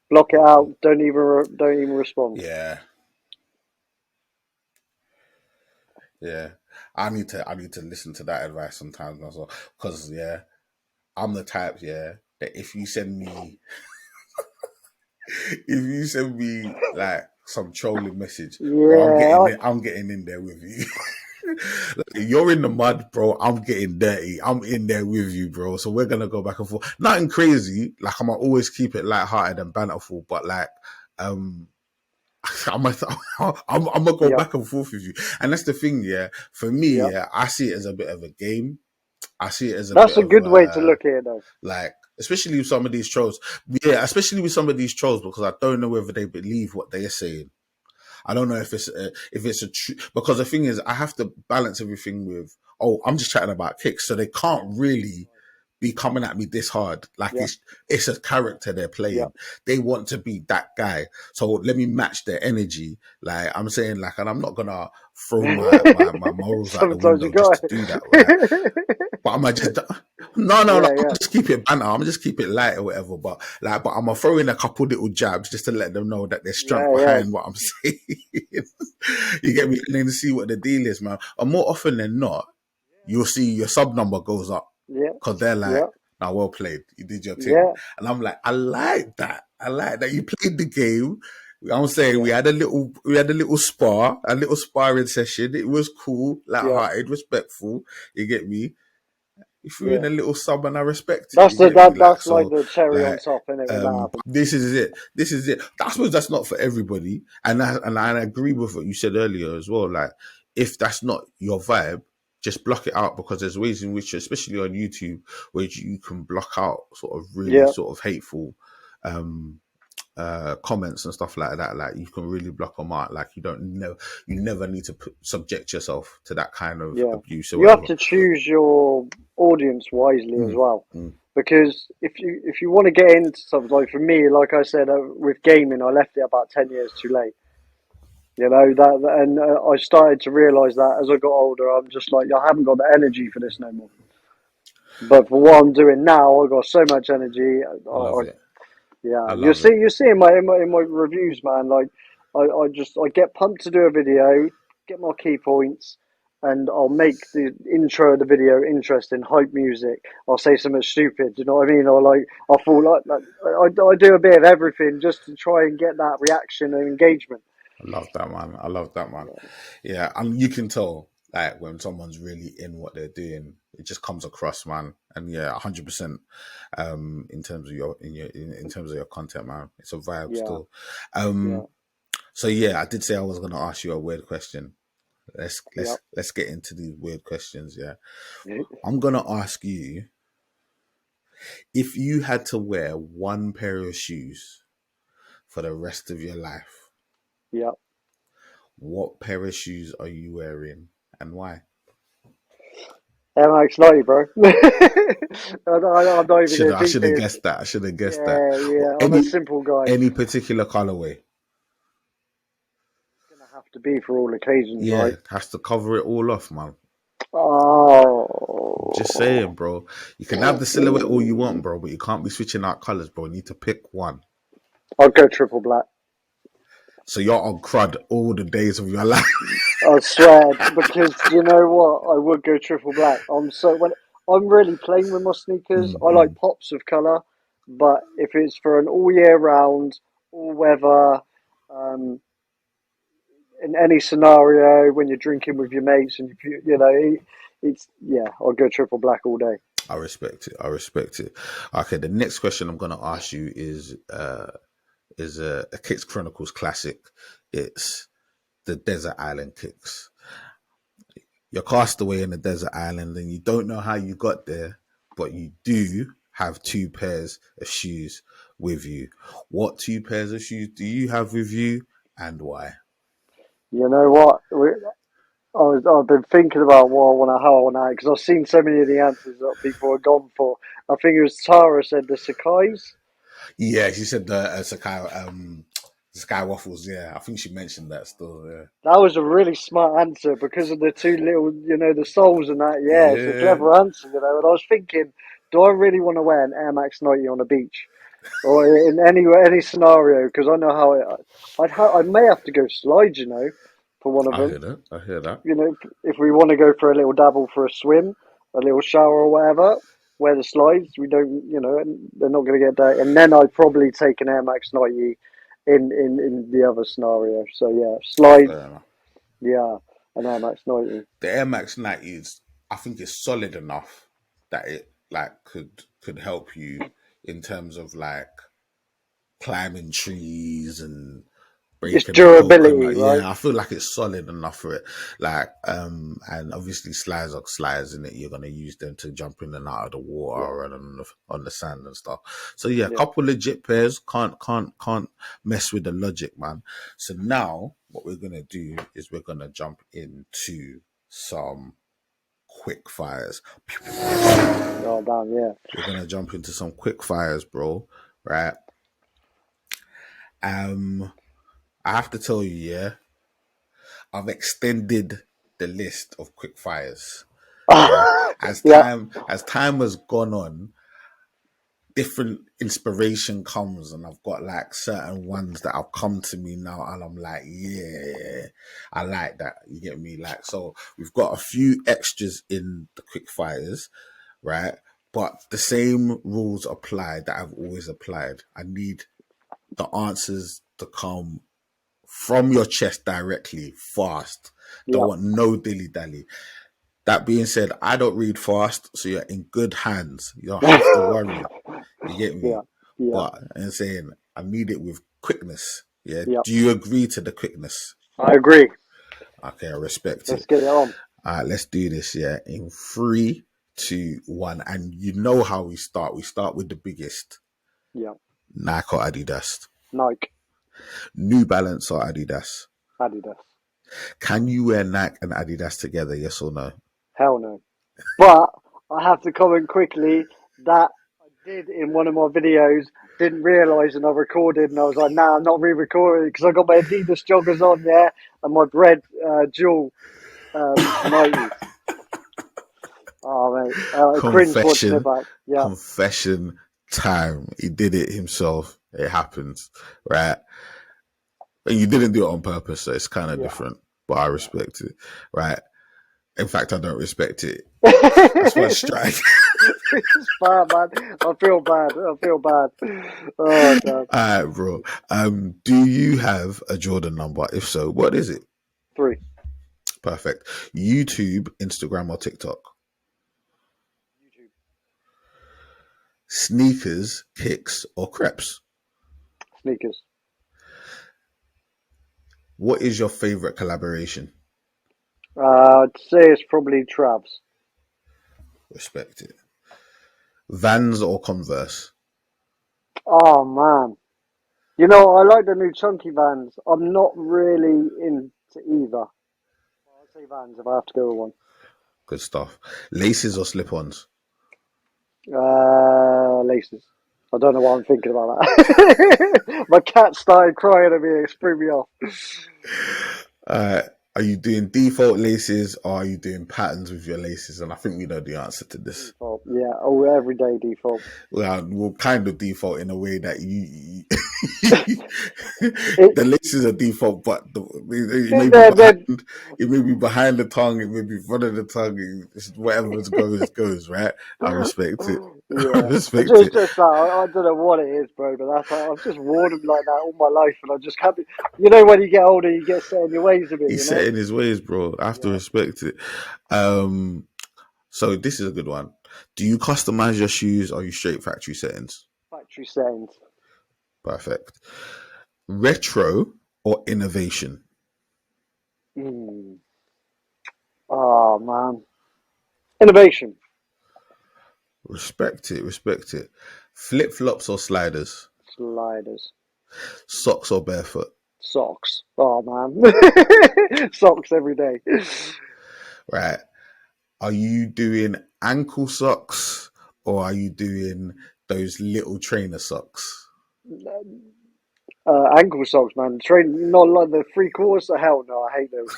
Block it out. Don't even respond. yeah, yeah. I need to listen to that advice sometimes as well. Because yeah, I'm the type, yeah, that if you send me like some trolling message, bro, Yeah, I'm getting in there with you. Like, you're in the mud, bro. I'm getting dirty. I'm in there with you, bro. So we're gonna go back and forth. Nothing crazy. Like, I'm gonna always keep it lighthearted and banterful, but like, um, I'm gonna go yeah, back and forth with you. And that's the thing, yeah. For me, yeah. yeah, I see it as a bit of a game. I see it as a That's bit a of good way to look at it, though. like, especially with some of these trolls. Yeah, especially with some of these trolls, because I don't know whether they believe what they are saying. I don't know if it's a true, because the thing is, I have to balance everything with, oh, I'm just chatting about kicks, so they can't really be coming at me this hard. Like, Yeah, it's a character they're yeah. playing. They want to be that guy. So let me match their energy. Like, I'm saying, like, and I'm not gonna throw my morals out the Sometimes you window just got to do that, right? it. But I'm just no. I'm Yeah, gonna yeah, just keep it banter. I'm gonna just keep it light or whatever. But like, but I'm gonna throw in a couple little jabs just to let them know that there's strength yeah, yeah, behind what I'm saying. You get me? And then to see what the deal is, man. And more often than not, you'll see your sub number goes up yeah, because they're like, yeah, "Now, well played. You did your thing." yeah, And I'm like, I like that. I like that you played the game. I'm saying yeah, we had a little a little sparring session. It was cool, yeah, light-hearted, respectful. You get me? You threw in yeah. a little sub and I respect it. You get me? Like, That's like so, the cherry on like, top, innit, when that happens. this is it. This is it. I suppose that's not for everybody. And I agree with what you said earlier as well. Like, if that's not your vibe, just block it out, because there's ways in which, especially on YouTube, where you can block out sort of really Yeah, sort of hateful, um, comments and stuff like that. Like, you can really block them out. Like, you never need to subject yourself to that kind of yeah. abuse or You have whatever. to choose your audience wisely as Mm, well, mm. because if you want to get into something, like for me, like I said, with gaming, I left it about 10 years too late. You know and I started to realise that as I got older, I'm just like, I haven't got the energy for this no more. But for what I'm doing now, I've got so much energy. I love it. Yeah, I love it. you see in my reviews, man. Like, I get pumped to do a video, get my key points, and I'll make the intro of the video interesting, hype music. I'll say something stupid, you know what I mean? Or like, I fall like I do a bit of everything just to try and get that reaction and engagement. I love that, man. I love that, man. Yeah, and you can tell, like, when someone's really in what they're doing, it just comes across, man. And yeah, 100%. In terms of in terms of your content, man, it's a vibe still. So yeah, I did say I was going to ask you a weird question. Let's get into these weird questions. Yeah, I'm going to ask you, if you had to wear one pair of shoes for the rest of your life, what pair of shoes are you wearing and why? MX90, bro. I'm not even I should have guessed that. I should have guessed that. Yeah, I'm a simple guy. Any particular colorway? It's gonna have to be for all occasions, right? It has to cover it all off, man. Oh, Just saying, bro. You can have the silhouette all you want, bro, but you can't be switching out colors, bro. You need to pick one. I'll go triple black. So you're on crud all the days of your life. I swear, because you know what, I would go triple black. When I'm really playing with my sneakers, I like pops of color. But if it's for an all year round, all weather, in any scenario when you're drinking with your mates and you know, I'll go triple black all day. I respect it. Okay, the next question I'm gonna ask you is a Kicks Chronicles classic. It's the Desert Island Kicks. You're cast away in the desert island and you don't know how you got there, but you do have two pairs of shoes with you. What two pairs of shoes do you have with you and why? You know what? I've been thinking about how I want to, because I've seen so many of the answers that people have gone for. I think it was Tara said the Sakai's. Yeah, she said the Sakai, Sky Waffles. Yeah, I think she mentioned that still. Yeah, that was a really smart answer because of the two little, you know, the soles and that. Yeah, it's a clever answer, you know. And I was thinking, do I really want to wear an Air Max 90 on a beach or in any scenario? Because I know how I may have to go slide, you know, for one of them. I hear that. You know, if we want to go for a little dabble for a swim, a little shower or whatever, wear the slides. We don't, you know, they're not going to get dirty. And then I'd probably take an Air Max 90 in the other scenario. So yeah, slides. Yeah, an Air Max 90. The Air Max 90s, I think, is solid enough that it like could help you in terms of like climbing trees and it's durability, right? Yeah, I feel like it's solid enough for it. Like, and obviously slides are slides in it. You're gonna use them to jump in and out of the water and on the sand and stuff. So yeah, a couple legit pairs. Can't mess with the logic, man. So now what we're gonna do is we're gonna jump into some quick fires. Oh damn, yeah. We're gonna jump into some quick fires, bro. Right? I have to tell you, yeah, I've extended the list of quick fires. Yeah. As time has gone on, different inspiration comes, and I've got like certain ones that have come to me now, and I'm like, yeah, I like that. You get me? Like, so we've got a few extras in the quick fires, right? But the same rules apply that I've always applied. I need the answers to come from your chest directly, fast. Don't want no dilly-dally. That being said, I don't read fast, so you're in good hands. You don't have to worry. You get me? Yeah. But I'm saying I need it with quickness. Yeah. Do you agree to the quickness? I agree. Okay, I respect it. Let's get it on. All right, let's do this, yeah. In 3, 2, 1. And you know how we start. We start with the biggest. Yeah. Nike or Adidas? Nike. New Balance or Adidas? Adidas. Can you wear Nike and Adidas together, yes or no? Hell no. But I have to comment quickly that I did in one of my videos, didn't realise, and I recorded, and I was like, nah, I'm not re-recording because I got my Adidas joggers on, yeah, and my bread dual 90s. Oh, mate. Cringe watching it back. Yeah. Confession time. He did it himself. It happens, right? And you didn't do it on purpose, so it's kind of different. but I respect it. Right. In fact, I don't respect it. That's my strike. It's bad, man. I feel bad. Oh, damn. All right, bro. Do you have a Jordan number? If so, what is it? 3. Perfect. YouTube, Instagram, or TikTok? YouTube. Sneakers, kicks, or Creps? Sneakers. What is your favorite collaboration? I'd say it's probably Travs. Respect it. Vans or Converse? Oh, man. You know, I like the new chunky Vans. I'm not really into either. I'll say Vans if I have to go with one. Good stuff. Laces or slip-ons? Laces. I don't know what I'm thinking about that. My cat started crying at me. It threw me off. Are you doing default laces or are you doing patterns with your laces? And I think we know the answer to this. Default. Yeah, everyday default. Well, we'll kind of default in a way that the laces are default, but it may be behind the tongue, it may be in front of the tongue, whatever goes, right? I respect it. Yeah. I respect Just it. that. I don't know what it is, bro, but that's I've just worn them like that all my life, and I just can't be. You know, when you get older, you get set in your ways a bit. He's set in his ways, bro. I have to respect it. So this is a good one. Do you customize your shoes or are you straight factory settings? Factory settings. Perfect. Retro or innovation? Oh, man. Innovation. Respect it. Flip flops or sliders? Sliders. Socks or barefoot? Socks. Oh, man. Socks every day. Right. Are you doing ankle socks or are you doing those little trainer socks? Ankle socks, man. Not like the 3/4. Hell no, I hate those.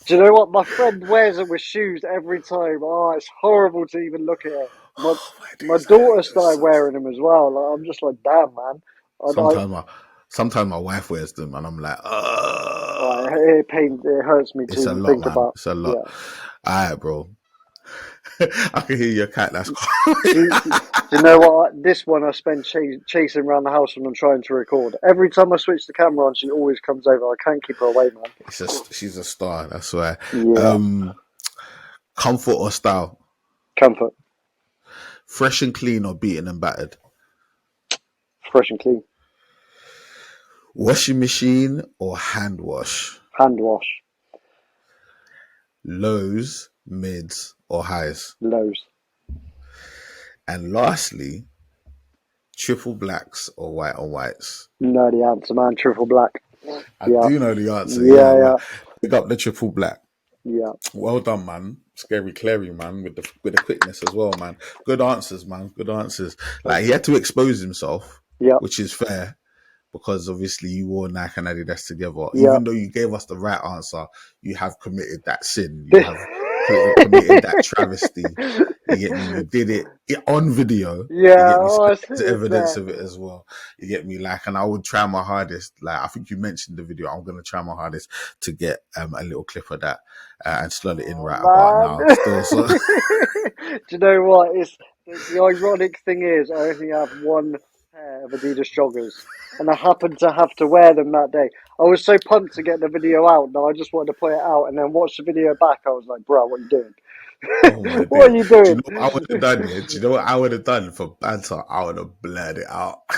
Do you know what? My friend wears it with shoes every time. Oh, it's horrible to even look at it. My daughter started wearing them as well. Like, I'm just like, damn, man. Sometimes my wife wears them and I'm like, it hurts me it's to a lot, think man. about. It's a lot. Yeah. All right, bro. I can hear your cat. That's Do you know what? This one I spend chasing around the house when I'm trying to record. Every time I switch the camera on, she always comes over. I can't keep her away, man. She's a star. That's why. Yeah. Comfort or style? Comfort. Fresh and clean or beaten and battered? Fresh and clean. Washing machine or hand wash? Hand wash. Lows, mids or highs? Lows. And lastly, triple blacks or white on whites? Know the answer, man. Triple black. I do know the answer. Yeah. Pick up the triple black. Yeah. Well done, man. Scary Cleary, man, with the quickness as well, man. Good answers, man. Good answers. Like, he had to expose himself, which is fair, because obviously you wore Nike and Adidas together. Yeah. Even though you gave us the right answer, you have committed that sin. You have committed that travesty. You get me? You did it on video. Yeah, there's evidence of it as well. You get me? Like, and I would try my hardest. Like, I think you mentioned the video. I'm gonna try my hardest to get a little clip of that and slot it in right about now. Still, Do you know what? The ironic thing is, I only have one pair of Adidas joggers, and I happened to have to wear them that day. I was so pumped to get the video out, that I just wanted to put it out, and then watch the video back. I was like, bro, what are you doing? What are you doing? Do you know what I would have done? Yeah? Do you know what I would have done for banter? I would have blurred it out. Yeah.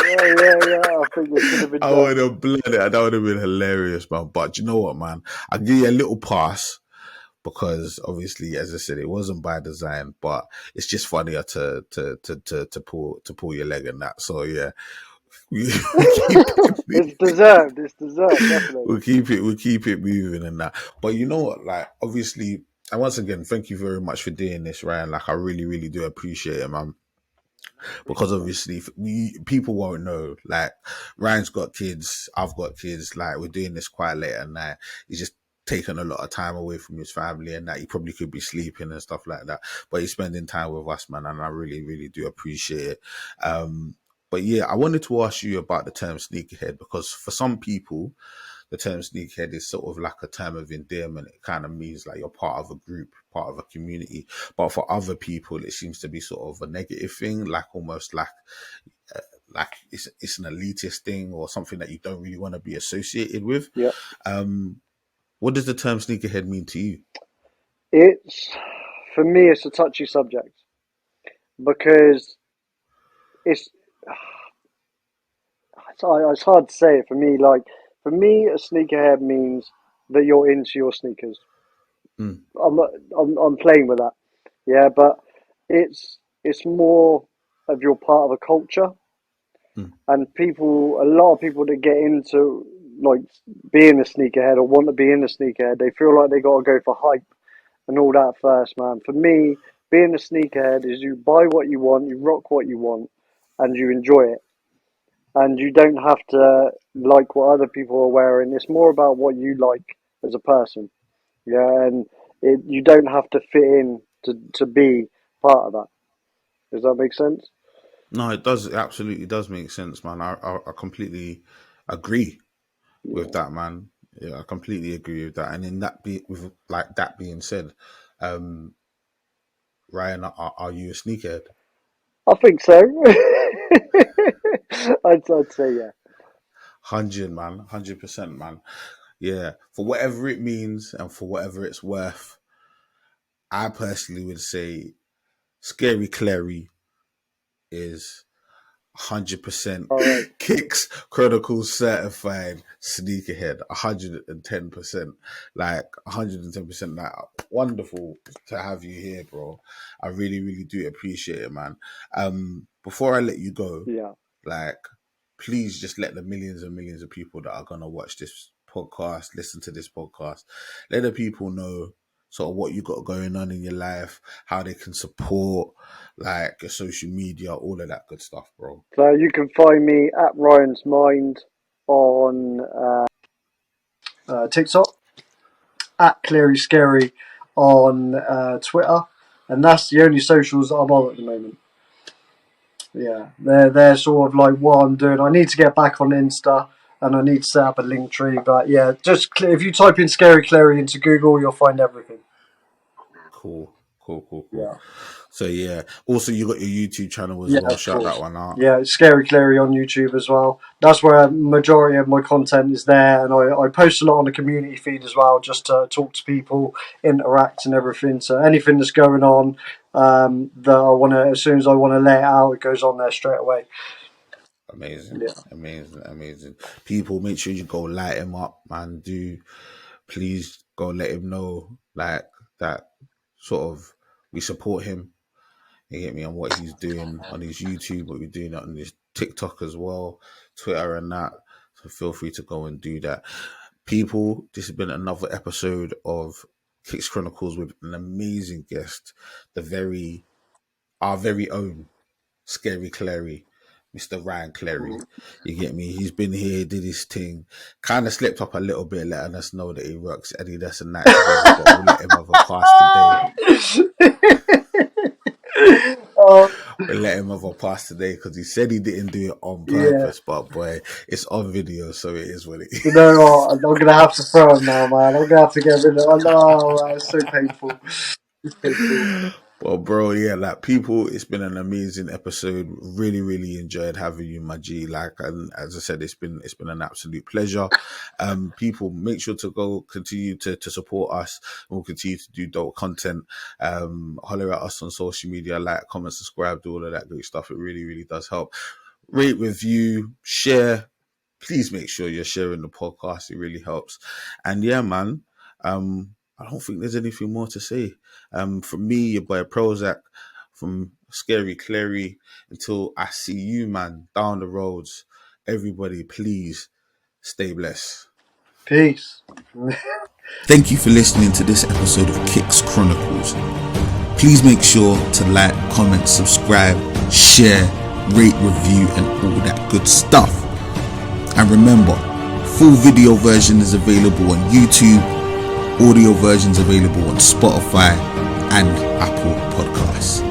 I think it should have been. I would have blurred it out. That would have been hilarious, man. But you know what, man? I'll give you a little pass because obviously, as I said, it wasn't by design, but it's just funnier to pull your leg and that. So yeah. It's deserved. Definitely. We'll keep it moving and that. But you know what? Like, obviously, and once again, thank you very much for doing this, Ryan. Like, I really, really do appreciate it, man. Because obviously, people won't know. Like, Ryan's got kids, I've got kids. Like, we're doing this quite late at night. He's just taking a lot of time away from his family and that. He probably could be sleeping and stuff like that. But he's spending time with us, man, and I really, really do appreciate it. But yeah, I wanted to ask you about the term sneakerhead because for some people, the term sneakerhead is sort of like a term of endearment. It kind of means like you're part of a group, part of a community. But for other people, it seems to be sort of a negative thing, like almost like it's an elitist thing or something that you don't really want to be associated with. Yeah. What does the term sneakerhead mean to you? For me, it's a touchy subject because it's hard to say it for me. Like, for me, a sneakerhead means that you're into your sneakers. Mm. I'm playing with that. Yeah, but it's more of you're part of a culture. And a lot of people that get into like being a sneakerhead or want to be in a sneakerhead, they feel like they got to go for hype and all that first, man. For me, being a sneakerhead is you buy what you want, you rock what you want, and you enjoy it. And you don't have to like what other people are wearing. It's more about what you like as a person. Yeah, and you don't have to fit in to be part of that. Does that make sense? No, it does. It absolutely does make sense, man. I completely agree with that, man. Yeah, I completely agree with that. And in with like that being said, Ryan, are you a sneakerhead? I think so. I'd say yeah. 100, man. 100%, man. Yeah. For whatever it means and for whatever it's worth, I personally would say Scary Cleary is 100% Right. Kicks Chronicles certified sneakerhead. 110%. Like 110%. Like, wonderful to have you here, bro. I really, really do appreciate it, man. Before I let you go, Yeah. like, please just let the millions and millions of people that are gonna watch this podcast, listen to this podcast, let the people know sort of what you got going on in your life, how they can support like your social media, all of that good stuff, bro. So you can find me at Ryan's Mind on TikTok, at Cleary Scary on Twitter, and that's the only socials that I'm on at the moment. Yeah, they're sort of like what I'm doing. I need to get back on Insta and I need to set up a link tree. But yeah, just if you type in Scary Cleary into Google, you'll find everything. Cool. Yeah. So yeah, also you got your YouTube channel as Yeah, well. of Shout course. that one out. Yeah, it's Scary Cleary on YouTube as well. That's where a majority of my content is there, and I post a lot on the community feed as well, just to talk to people, interact, and everything. So anything that's going on that I want to, as soon as I want to let it out, it goes on there straight away. Amazing, Yeah. amazing. People, make sure you go light him up, man. Please go let him know like that. Sort of, we support him. You get me on what he's doing on his YouTube, what we're doing on his TikTok as well, Twitter and that. So feel free to go and do that. People, this has been another episode of Kicks Chronicles with an amazing guest, our very own Scary Cleary, Mr. Ryan Cleary. You get me? He's been here, did his thing, kind of slipped up a little bit, letting us know that he works Adidas and Nike together, but we'll let him have a pass today. We'll let him have a pass today because he said he didn't do it on purpose, but boy, it's on video, so it is what it is. You know what? I'm going to have to throw him now, man. I'm going to have to get rid of him. Oh, man, it's so painful. It's painful. Well, bro, yeah, like people, it's been an amazing episode. Really, really enjoyed having you, my G. Like, and as I said, it's been an absolute pleasure. People, make sure to go continue to support us. We'll continue to do dope content. Holler at us on social media, like, comment, subscribe, do all of that great stuff. It really, really does help. Rate, review, share. Please make sure you're sharing the podcast. It really helps. And yeah, man. I don't think there's anything more to say. From me, your boy PROZECH, from Scary Cleary, until I see you, man, down the roads. Everybody, please stay blessed. Peace. Thank you for listening to this episode of Kicks Chronicles. Please make sure to like, comment, subscribe, share, rate, review, and all that good stuff. And remember, full video version is available on YouTube. Audio versions available on Spotify and Apple Podcasts.